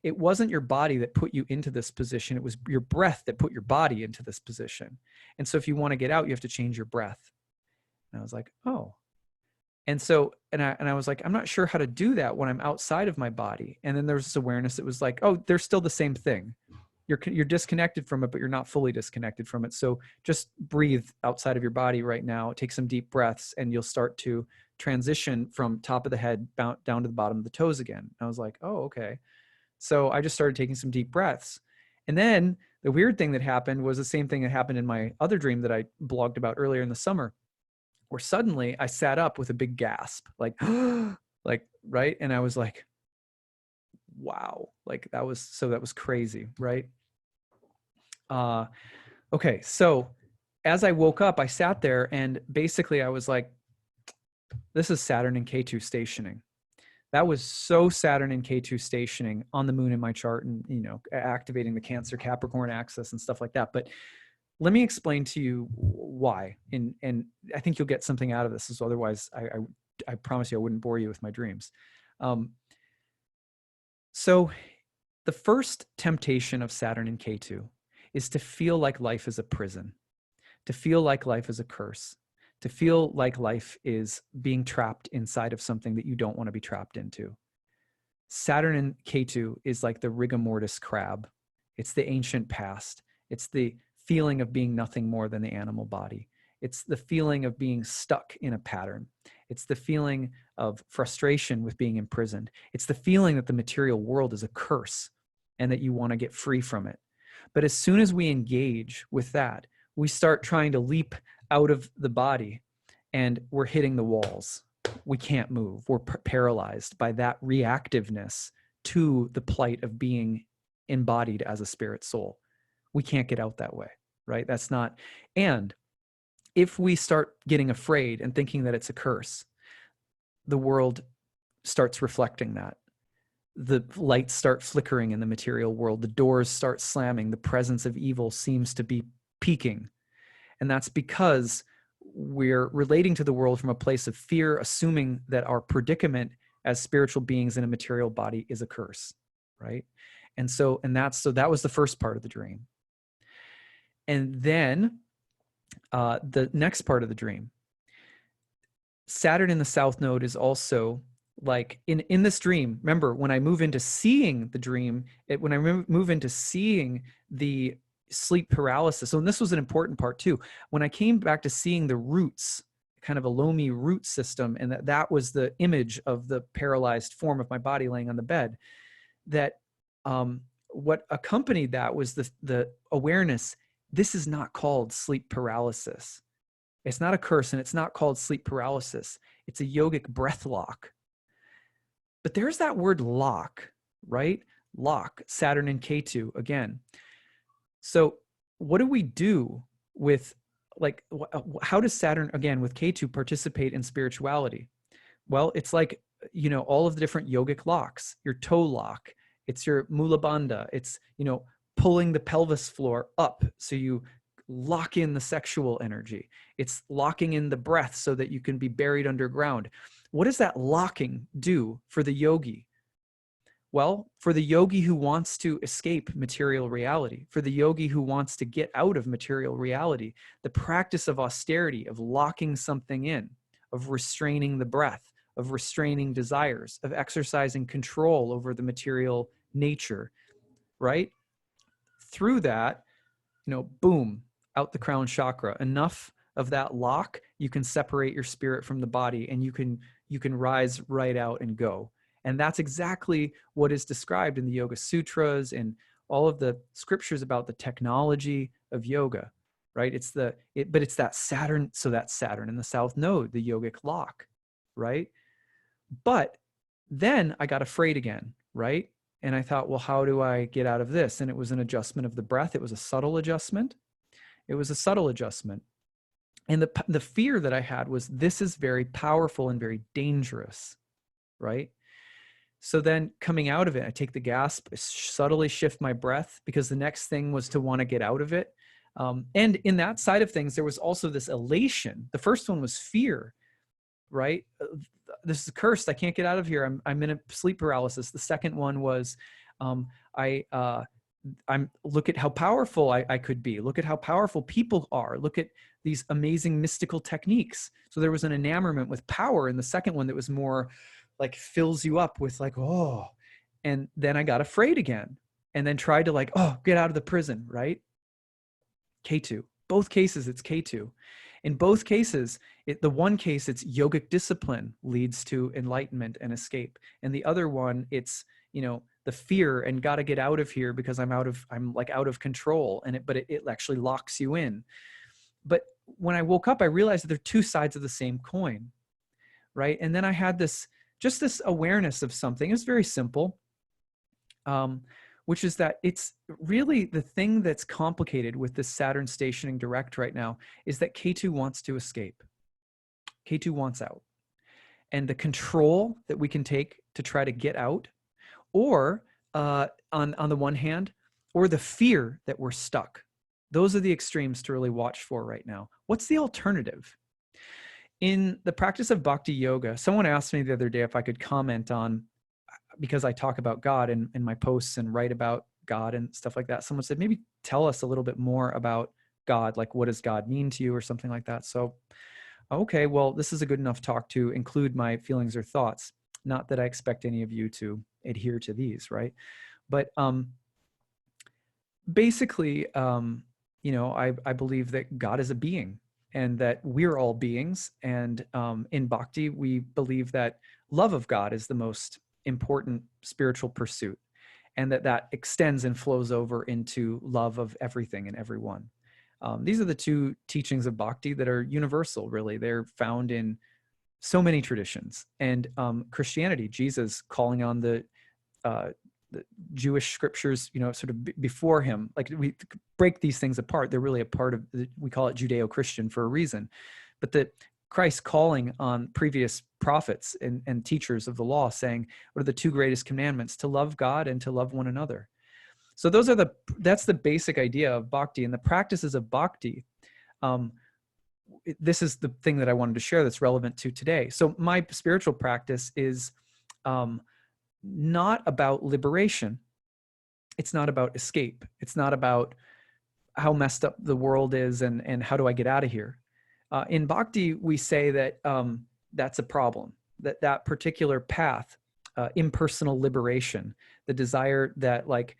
It wasn't your body that put you into this position. It was your breath that put your body into this position. And so if you want to get out, you have to change your breath. And I was like, oh. And so, and I was like, I'm not sure how to do that when I'm outside of my body. And then there was this awareness that was like, oh, they're still the same thing. You're disconnected from it, but you're not fully disconnected from it. So just breathe outside of your body right now, take some deep breaths, and you'll start to transition from top of the head down to the bottom of the toes again. And I was like, oh, okay. So I just started taking some deep breaths. And then the weird thing that happened was the same thing that happened in my other dream that I blogged about earlier in the summer, where suddenly I sat up with a big gasp, like, like, right. And I was like, wow, like that was crazy. Right. Okay. So as I woke up, I sat there and basically I was like, this is Saturn and K2 stationing. That was so Saturn and K2 stationing on the moon in my chart, and, activating the Cancer Capricorn axis and stuff like that. But let me explain to you why. And I think you'll get something out of this. So otherwise I promise you I wouldn't bore you with my dreams. So the first temptation of Saturn and K2 is to feel like life is a prison, to feel like life is a curse, to feel like life is being trapped inside of something that you don't want to be trapped into. Saturn and K2 is like the rigor mortis crab. It's the ancient past. It's the feeling of being nothing more than the animal body. It's the feeling of being stuck in a pattern. It's the feeling of frustration with being imprisoned. It's the feeling that the material world is a curse and that you want to get free from it. But as soon as we engage with that, we start trying to leap out of the body and we're hitting the walls. We can't move. We're paralyzed by that reactiveness to the plight of being embodied as a spirit soul. We can't get out that way, right? That's not. And if we start getting afraid and thinking that it's a curse, the world starts reflecting that. The lights start flickering in the material world. The doors start slamming. The presence of evil seems to be peaking. And that's because we're relating to the world from a place of fear, assuming that our predicament as spiritual beings in a material body is a curse, right? And so that was the first part of the dream. And then the next part of the dream, Saturn in the South Node is also like in this dream. Remember, when I move into seeing the dream, when I move into seeing the sleep paralysis. So, and this was an important part too. When I came back to seeing the roots, kind of a Lomi root system, and that was the image of the paralyzed form of my body laying on the bed, that what accompanied that was the awareness. This is not called sleep paralysis. It's not a curse, and it's not called sleep paralysis. It's a yogic breath lock. But there's that word lock, right? Lock, Saturn and Ketu again. So what do we do with, like, how does Saturn, again, with Ketu participate in spirituality? Well, it's like, all of the different yogic locks, your toe lock, it's your mula bandha, it's, pulling the pelvis floor up so you lock in the sexual energy. It's locking in the breath so that you can be buried underground. What does that locking do for the yogi? Well, for the yogi who wants to escape material reality, for the yogi who wants to get out of material reality, the practice of austerity, of locking something in, of restraining the breath, of restraining desires, of exercising control over the material nature, right? Through that, boom, out the crown chakra. Enough of that lock, you can separate your spirit from the body, and you can rise right out and go. And that's exactly what is described in the Yoga Sutras and all of the scriptures about the technology of yoga, right? But it's that Saturn. So that's Saturn in the South Node, the yogic lock, right? But then I got afraid again, right? And I thought, well, how do I get out of this? And it was an adjustment of the breath. It was a subtle adjustment. It was a subtle adjustment. And the fear that I had was, this is very powerful and very dangerous, right? So then coming out of it, I take the gasp, subtly shift my breath, because the next thing was to want to get out of it. And in that side of things, there was also this elation. The first one was fear, right? This is cursed. I can't get out of here. I'm in a sleep paralysis. The second one was, look at how powerful I could be. Look at how powerful people are. Look at these amazing mystical techniques. So there was an enamorment with power in the second one that was more like fills you up with like, oh, and then I got afraid again, and then tried to get out of the prison, right? Ketu. Both cases, it's Ketu. In both cases, the one case, it's yogic discipline leads to enlightenment and escape. And the other one, it's, the fear and got to get out of here because I'm out of control. But it actually locks you in. But when I woke up, I realized that they're two sides of the same coin, right? And then I had this awareness of something. It's very simple, which is that it's really the thing that's complicated with this Saturn stationing direct right now is that Ketu wants to escape. Ketu wants out. And the control that we can take to try to get out, or on the one hand, or the fear that we're stuck. Those are the extremes to really watch for right now. What's the alternative? In the practice of bhakti yoga, someone asked me the other day if I could comment on, because I talk about God in my posts and write about God and stuff like that. Someone said, maybe tell us a little bit more about God. Like, what does God mean to you, or something like that? So, okay, well, this is a good enough talk to include my feelings or thoughts. Not that I expect any of you to adhere to these, right? But basically, I believe that God is a being, and that we're all beings. And in bhakti, we believe that love of God is the most important spiritual pursuit, and that extends and flows over into love of everything and everyone. These are the two teachings of bhakti that are universal, really. They're found in so many traditions. And Christianity, Jesus calling on the the Jewish scriptures, sort of before him. Like, we break these things apart. They're really a part of, we call it Judeo-Christian for a reason. But that Christ calling on previous prophets and teachers of the law, saying, what are the two greatest commandments? To love God and to love one another. So that's the basic idea of bhakti. And the practices of bhakti, this is the thing that I wanted to share that's relevant to today. So my spiritual practice is not about liberation. It's not about escape. It's not about how messed up the world is and how do I get out of here. In bhakti, we say that that's a problem, that particular path, impersonal liberation, the desire that, like,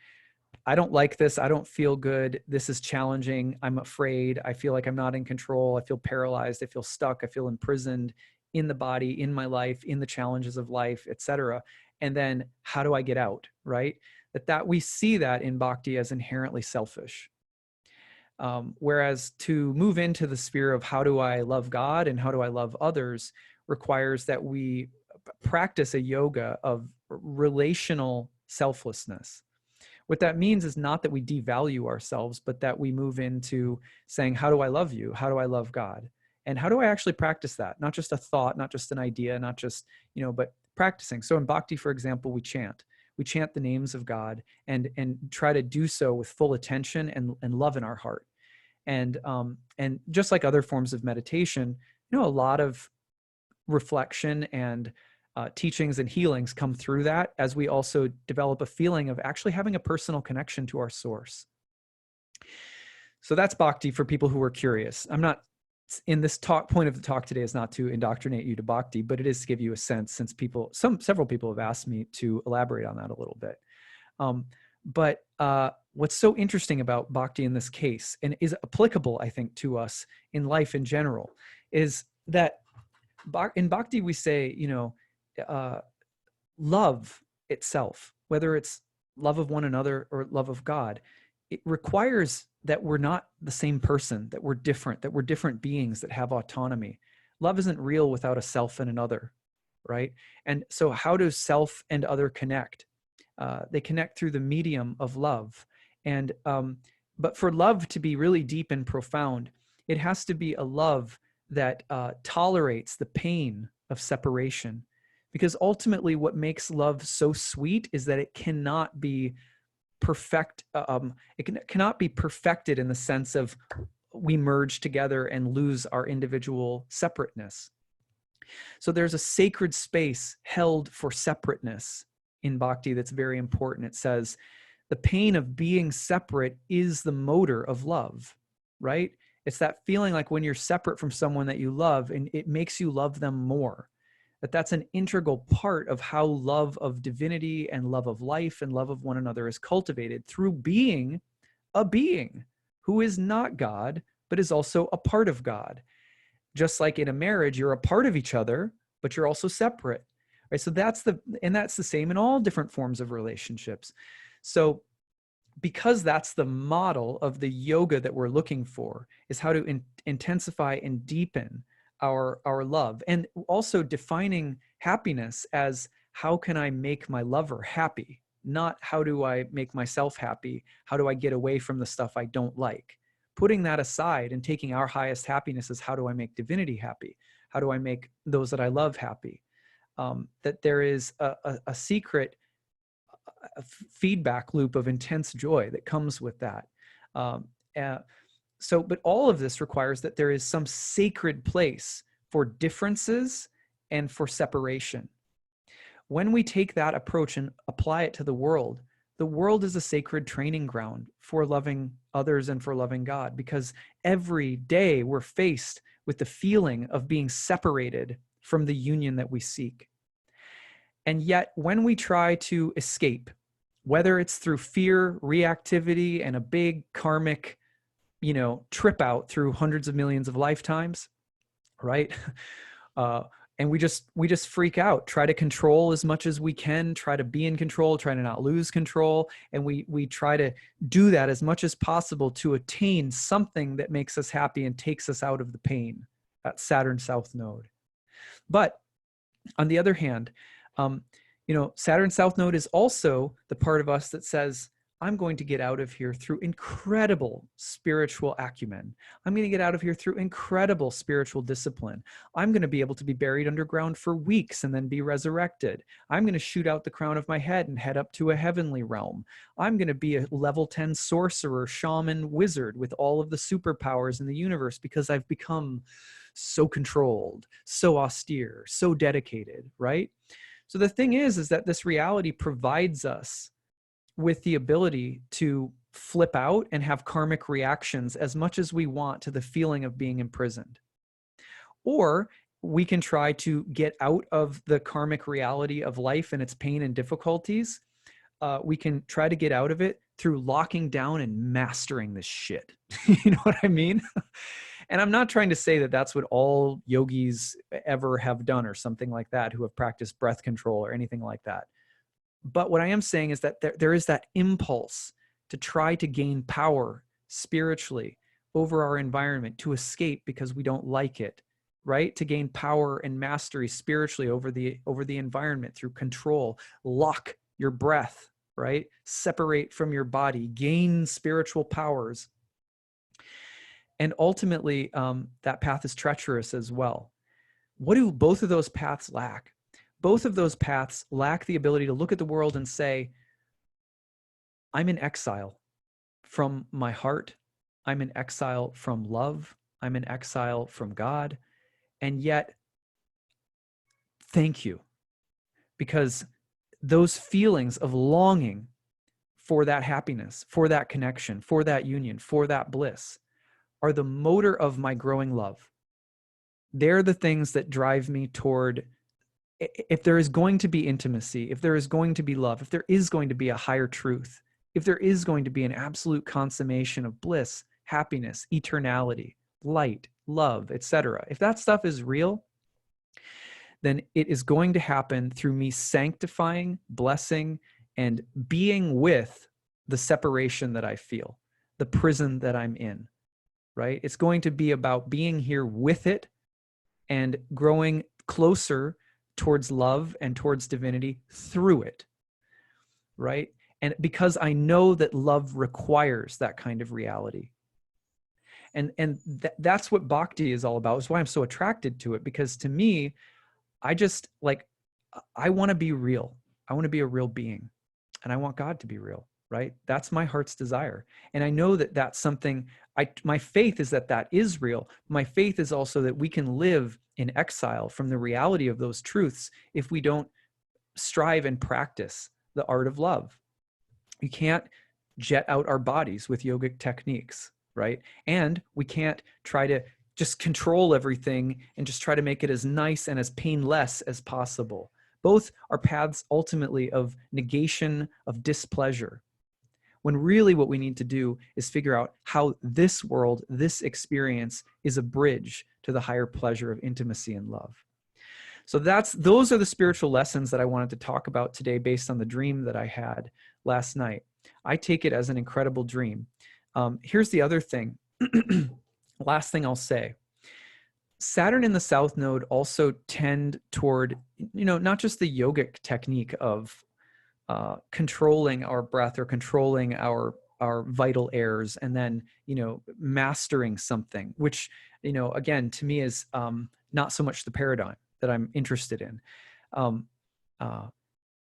I don't like this, I don't feel good, this is challenging, I'm afraid, I feel like I'm not in control, I feel paralyzed, I feel stuck, I feel imprisoned in the body, in my life, in the challenges of life, etc. And then how do I get out, right? That we see that in bhakti as inherently selfish. Whereas to move into the sphere of how do I love God and how do I love others requires that we practice a yoga of relational selflessness. What that means is not that we devalue ourselves, but that we move into saying, how do I love you? How do I love God? And how do I actually practice that? Not just a thought, not just an idea, not just, but practicing. So in bhakti, for example, we chant the names of God and try to do so with full attention and love in our heart. And just like other forms of meditation, a lot of reflection and teachings and healings come through that, as we also develop a feeling of actually having a personal connection to our source. So that's bhakti for people who are curious. I'm not in this point of the talk today is not to indoctrinate you to bhakti, but it is to give you a sense, since several people have asked me to elaborate on that a little bit. But what's so interesting about bhakti in this case, and is applicable, I think, to us in life in general, is that in bhakti we say, love itself, whether it's love of one another or love of God, it requires that we're not the same person, that we're different beings that have autonomy. Love isn't real without a self and another, right? And so how does self and other connect? They connect through the medium of love. And but for love to be really deep and profound, it has to be a love that tolerates the pain of separation. Because ultimately what makes love so sweet is that it cannot be cannot be perfected in the sense of we merge together and lose our individual separateness. So there's a sacred space held for separateness in bhakti that's very important. It says the pain of being separate is the motor of love, right? It's that feeling like when you're separate from someone that you love and it makes you love them more. That's an integral part of how love of divinity and love of life and love of one another is cultivated through being a being who is not God, but is also a part of God. Just like in a marriage, you're a part of each other, but you're also separate, right? So that's the same in all different forms of relationships. So because that's the model of the yoga that we're looking for, is how to intensify and deepen our love, and also defining happiness as how can I make my lover happy, not how do I make myself happy, how do I get away from the stuff I don't like. Putting that aside and taking our highest happiness as how do I make divinity happy, how do I make those that I love happy. That there is a secret feedback loop of intense joy that comes with that. But all of this requires that there is some sacred place for differences and for separation. When we take that approach and apply it to the world is a sacred training ground for loving others and for loving God, because every day we're faced with the feeling of being separated from the union that we seek. And yet when we try to escape, whether it's through fear, reactivity, and a big karmic trip out through hundreds of millions of lifetimes, right? And we just freak out, try to control as much as we can, try to be in control, try to not lose control. And we try to do that as much as possible to attain something that makes us happy and takes us out of the pain, that Saturn South node. But on the other hand, Saturn South Node is also the part of us that says, I'm going to get out of here through incredible spiritual acumen. I'm going to get out of here through incredible spiritual discipline. I'm going to be able to be buried underground for weeks and then be resurrected. I'm going to shoot out the crown of my head and head up to a heavenly realm. I'm going to be a level 10 sorcerer, shaman, wizard with all of the superpowers in the universe because I've become so controlled, so austere, so dedicated, right? So the thing is that this reality provides us with the ability to flip out and have karmic reactions as much as we want to the feeling of being imprisoned. Or we can try to get out of the karmic reality of life and its pain and difficulties. We can try to get out of it through locking down and mastering this shit. You know what I mean? And I'm not trying to say that that's what all yogis ever have done or something like that, who have practiced breath control or anything like that. But what I am saying is that there is that impulse to try to gain power spiritually over our environment, to escape because we don't like it, right? To gain power and mastery spiritually over the environment through control, lock your breath, right? Separate from your body, gain spiritual powers. And ultimately, that path is treacherous as well. What do both of those paths lack? Both of those paths lack the ability to look at the world and say, I'm in exile from my heart. I'm in exile from love. I'm in exile from God. And yet, thank you. Because those feelings of longing for that happiness, for that connection, for that union, for that bliss are the motor of my growing love. They're the things that drive me toward, if there is going to be intimacy, if there is going to be love, if there is going to be a higher truth, if there is going to be an absolute consummation of bliss, happiness, eternality, light, love, etc. If that stuff is real, then it is going to happen through me sanctifying, blessing, and being with the separation that I feel, the prison that I'm in, right? It's going to be about being here with it and growing closer towards love and towards divinity through it, right? And because I know that love requires that kind of reality. And that's what bhakti is all about. It's why I'm so attracted to it, because to me, I want to be real. I want to be a real being, and I want God to be real, right? That's my heart's desire. And I know that that's something, my faith is that is real. My faith is also that we can live in exile from the reality of those truths if we don't strive and practice the art of love. We can't jet out our bodies with yogic techniques, right? And we can't try to just control everything and just try to make it as nice and as painless as possible. Both are paths ultimately of negation, of displeasure, when really what we need to do is figure out how this world, this experience, is a bridge to the higher pleasure of intimacy and love. So those are the spiritual lessons that I wanted to talk about today based on the dream that I had last night. I take it as an incredible dream. Here's the other thing. Last thing I'll say. Saturn in the South Node also tend toward, not just the yogic technique of controlling our breath or controlling our vital airs and then, mastering something, which, again, to me is not so much the paradigm that I'm interested in.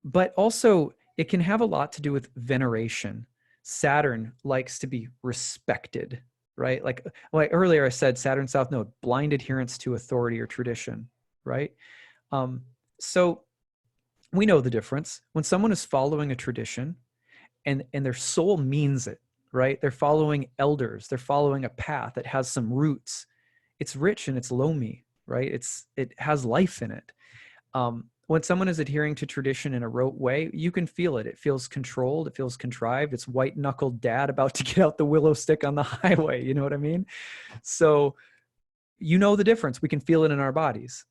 But also it can have a lot to do with veneration. Saturn likes to be respected, right? Like earlier I said, Saturn South Node, blind adherence to authority or tradition, right? So we know the difference. When someone is following a tradition and their soul means it, right? They're following elders. They're following a path that has some roots. It's rich and it's loamy, right? It has life in it. When someone is adhering to tradition in a rote way, you can feel it. It feels controlled. It feels contrived. It's white-knuckled dad about to get out the willow stick on the highway. You know what I mean? So you know the difference. We can feel it in our bodies.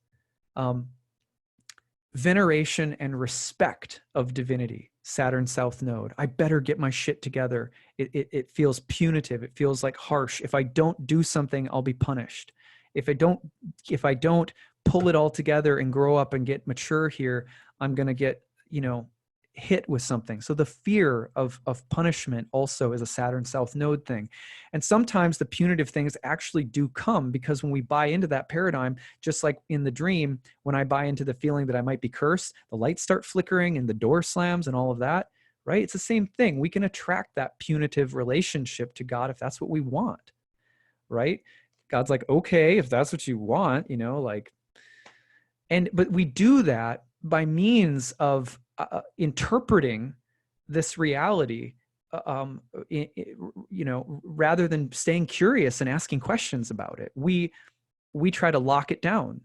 Veneration and respect of divinity, Saturn South Node. I better get my shit together. It feels punitive. It feels like harsh. If I don't do something, I'll be punished. If I don't pull it all together and grow up and get mature here, I'm going to get, hit with something. So the fear of punishment also is a Saturn South Node thing. And sometimes the punitive things actually do come, because when we buy into that paradigm, just like in the dream, when I buy into the feeling that I might be cursed, the lights start flickering and the door slams and all of that, right? It's the same thing. We can attract that punitive relationship to God if that's what we want, right? God's like, okay, if that's what you want, but we do that by means of interpreting this reality, rather than staying curious and asking questions about it. We try to lock it down,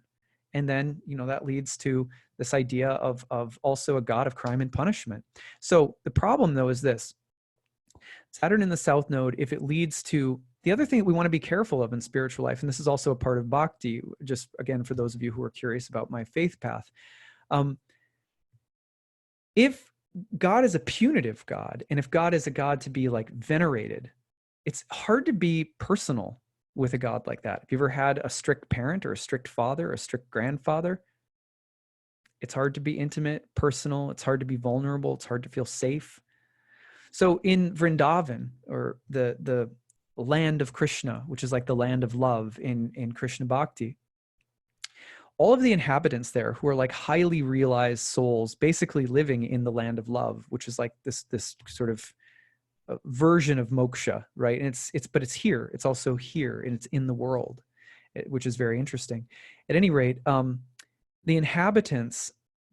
and then that leads to this idea of also a God of crime and punishment. So the problem, though, is this: Saturn in the South Node, if it leads to the other thing that we want to be careful of in spiritual life, and this is also a part of bhakti, just again for those of you who are curious about my faith path. If God is a punitive God, and if God is a God to be like venerated, it's hard to be personal with a God like that. Have you ever had a strict parent or a strict father or a strict grandfather? It's hard to be intimate, personal. It's hard to be vulnerable. It's hard to feel safe. So in Vrindavan, or the land of Krishna, which is like the land of love in Krishna Bhakti, all of the inhabitants there, who are like highly realized souls, basically living in the land of love, which is like this sort of version of moksha, right? And but it's here. It's also here, and it's in the world, which is very interesting. At any rate, the inhabitants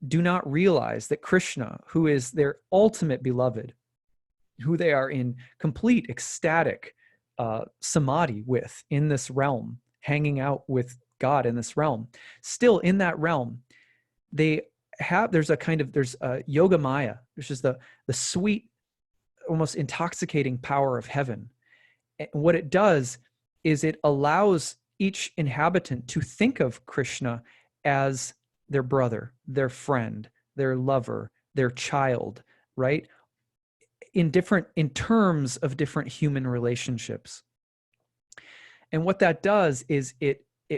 do not realize that Krishna, who is their ultimate beloved, who they are in complete ecstatic samadhi with in this realm, hanging out with God in this realm, still in that realm, there's yoga maya, which is the sweet, almost intoxicating power of heaven. And what it does is it allows each inhabitant to think of Krishna as their brother, their friend, their lover, their child, right? In terms of different human relationships. And what that does is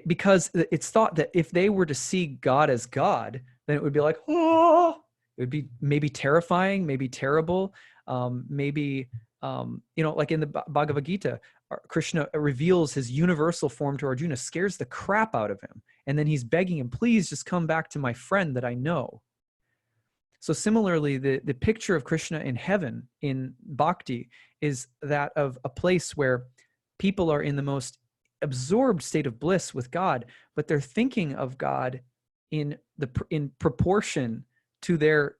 because it's thought that if they were to see God as God, then it would be like, oh, it would be maybe terrifying, maybe terrible, maybe, like in the Bhagavad Gita, Krishna reveals his universal form to Arjuna, scares the crap out of him. And then he's begging him, please just come back to my friend that I know. So similarly, the picture of Krishna in heaven in bhakti is that of a place where people are in the most absorbed state of bliss with God, but they're thinking of God in proportion to their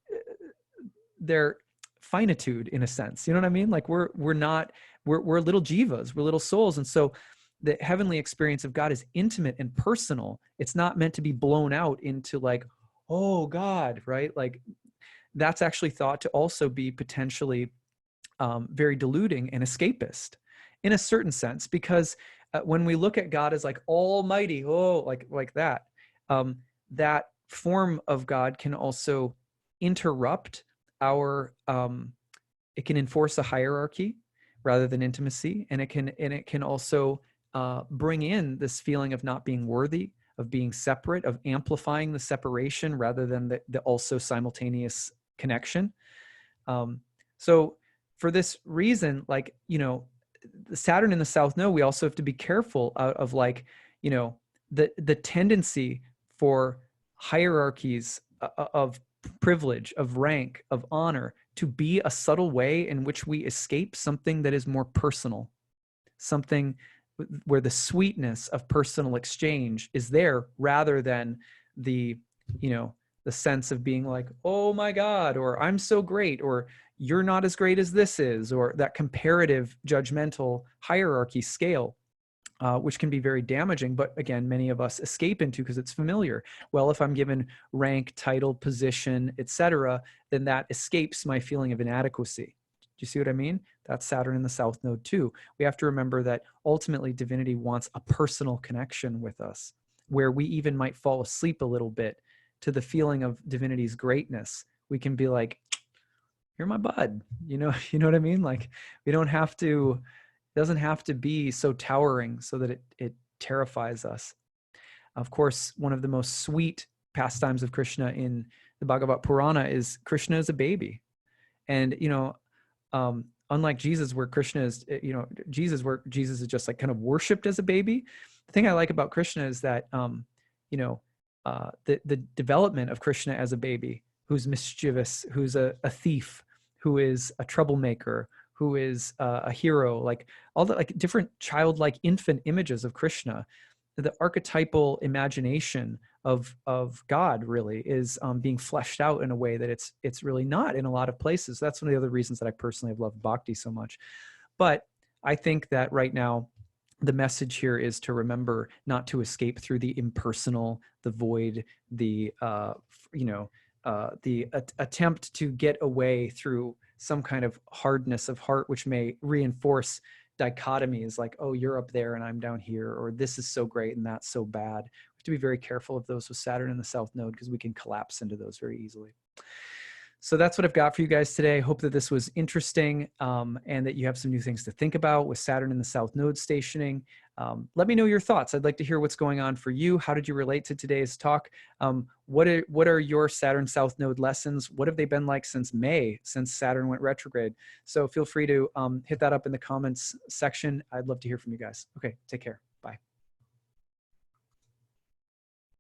finitude, in a sense. You know what I mean? Like we're little jivas, we're little souls. And so the heavenly experience of God is intimate and personal. It's not meant to be blown out into like, oh God, right? Like that's actually thought to also be potentially very deluding and escapist in a certain sense, because when we look at God as like almighty, like that, that form of God can also interrupt our, it can enforce a hierarchy rather than intimacy. And it can also bring in this feeling of not being worthy, of being separate, of amplifying the separation rather than the also simultaneous connection. So for this reason, like, the Saturn in the South Node, we also have to be careful of like, the tendency for hierarchies of privilege, of rank, of honor to be a subtle way in which we escape something that is more personal, something where the sweetness of personal exchange is there rather than the sense of being like, oh my God, or I'm so great, or you're not as great as this is, or that comparative judgmental hierarchy scale, which can be very damaging. But again, many of us escape into because it's familiar. Well, if I'm given rank, title, position, etc., then that escapes my feeling of inadequacy. Do you see what I mean? That's Saturn in the South Node too. We have to remember that ultimately divinity wants a personal connection with us, where we even might fall asleep a little bit to the feeling of divinity's greatness. We can be like, you're my bud, you know what I mean? Like we don't have to, it doesn't have to be so towering so that it terrifies us. Of course, one of the most sweet pastimes of Krishna in the Bhagavad Purana is Krishna is a baby. And, unlike Jesus, where Krishna is, where Jesus is just like kind of worshipped as a baby. The thing I like about Krishna is that, the development of Krishna as a baby, who's mischievous, who's a thief, who is a troublemaker, who is a hero, like all the like different childlike infant images of Krishna. The archetypal imagination of God really is being fleshed out in a way that it's really not in a lot of places. That's one of the other reasons that I personally have loved Bhakti so much. But I think that right now, the message here is to remember not to escape through the impersonal, the void, the attempt to get away through some kind of hardness of heart, which may reinforce dichotomies like, oh, you're up there and I'm down here, or this is so great and that's so bad. We have to be very careful of those with Saturn in the South Node, because we can collapse into those very easily. So that's what I've got for you guys today. Hope that this was interesting, and that you have some new things to think about with Saturn in the South Node stationing. Let me know your thoughts. I'd like to hear what's going on for you. How did you relate to today's talk? What are your Saturn South Node lessons? What have they been like since May, since Saturn went retrograde? So feel free to hit that up in the comments section. I'd love to hear from you guys. Okay, take care. Bye.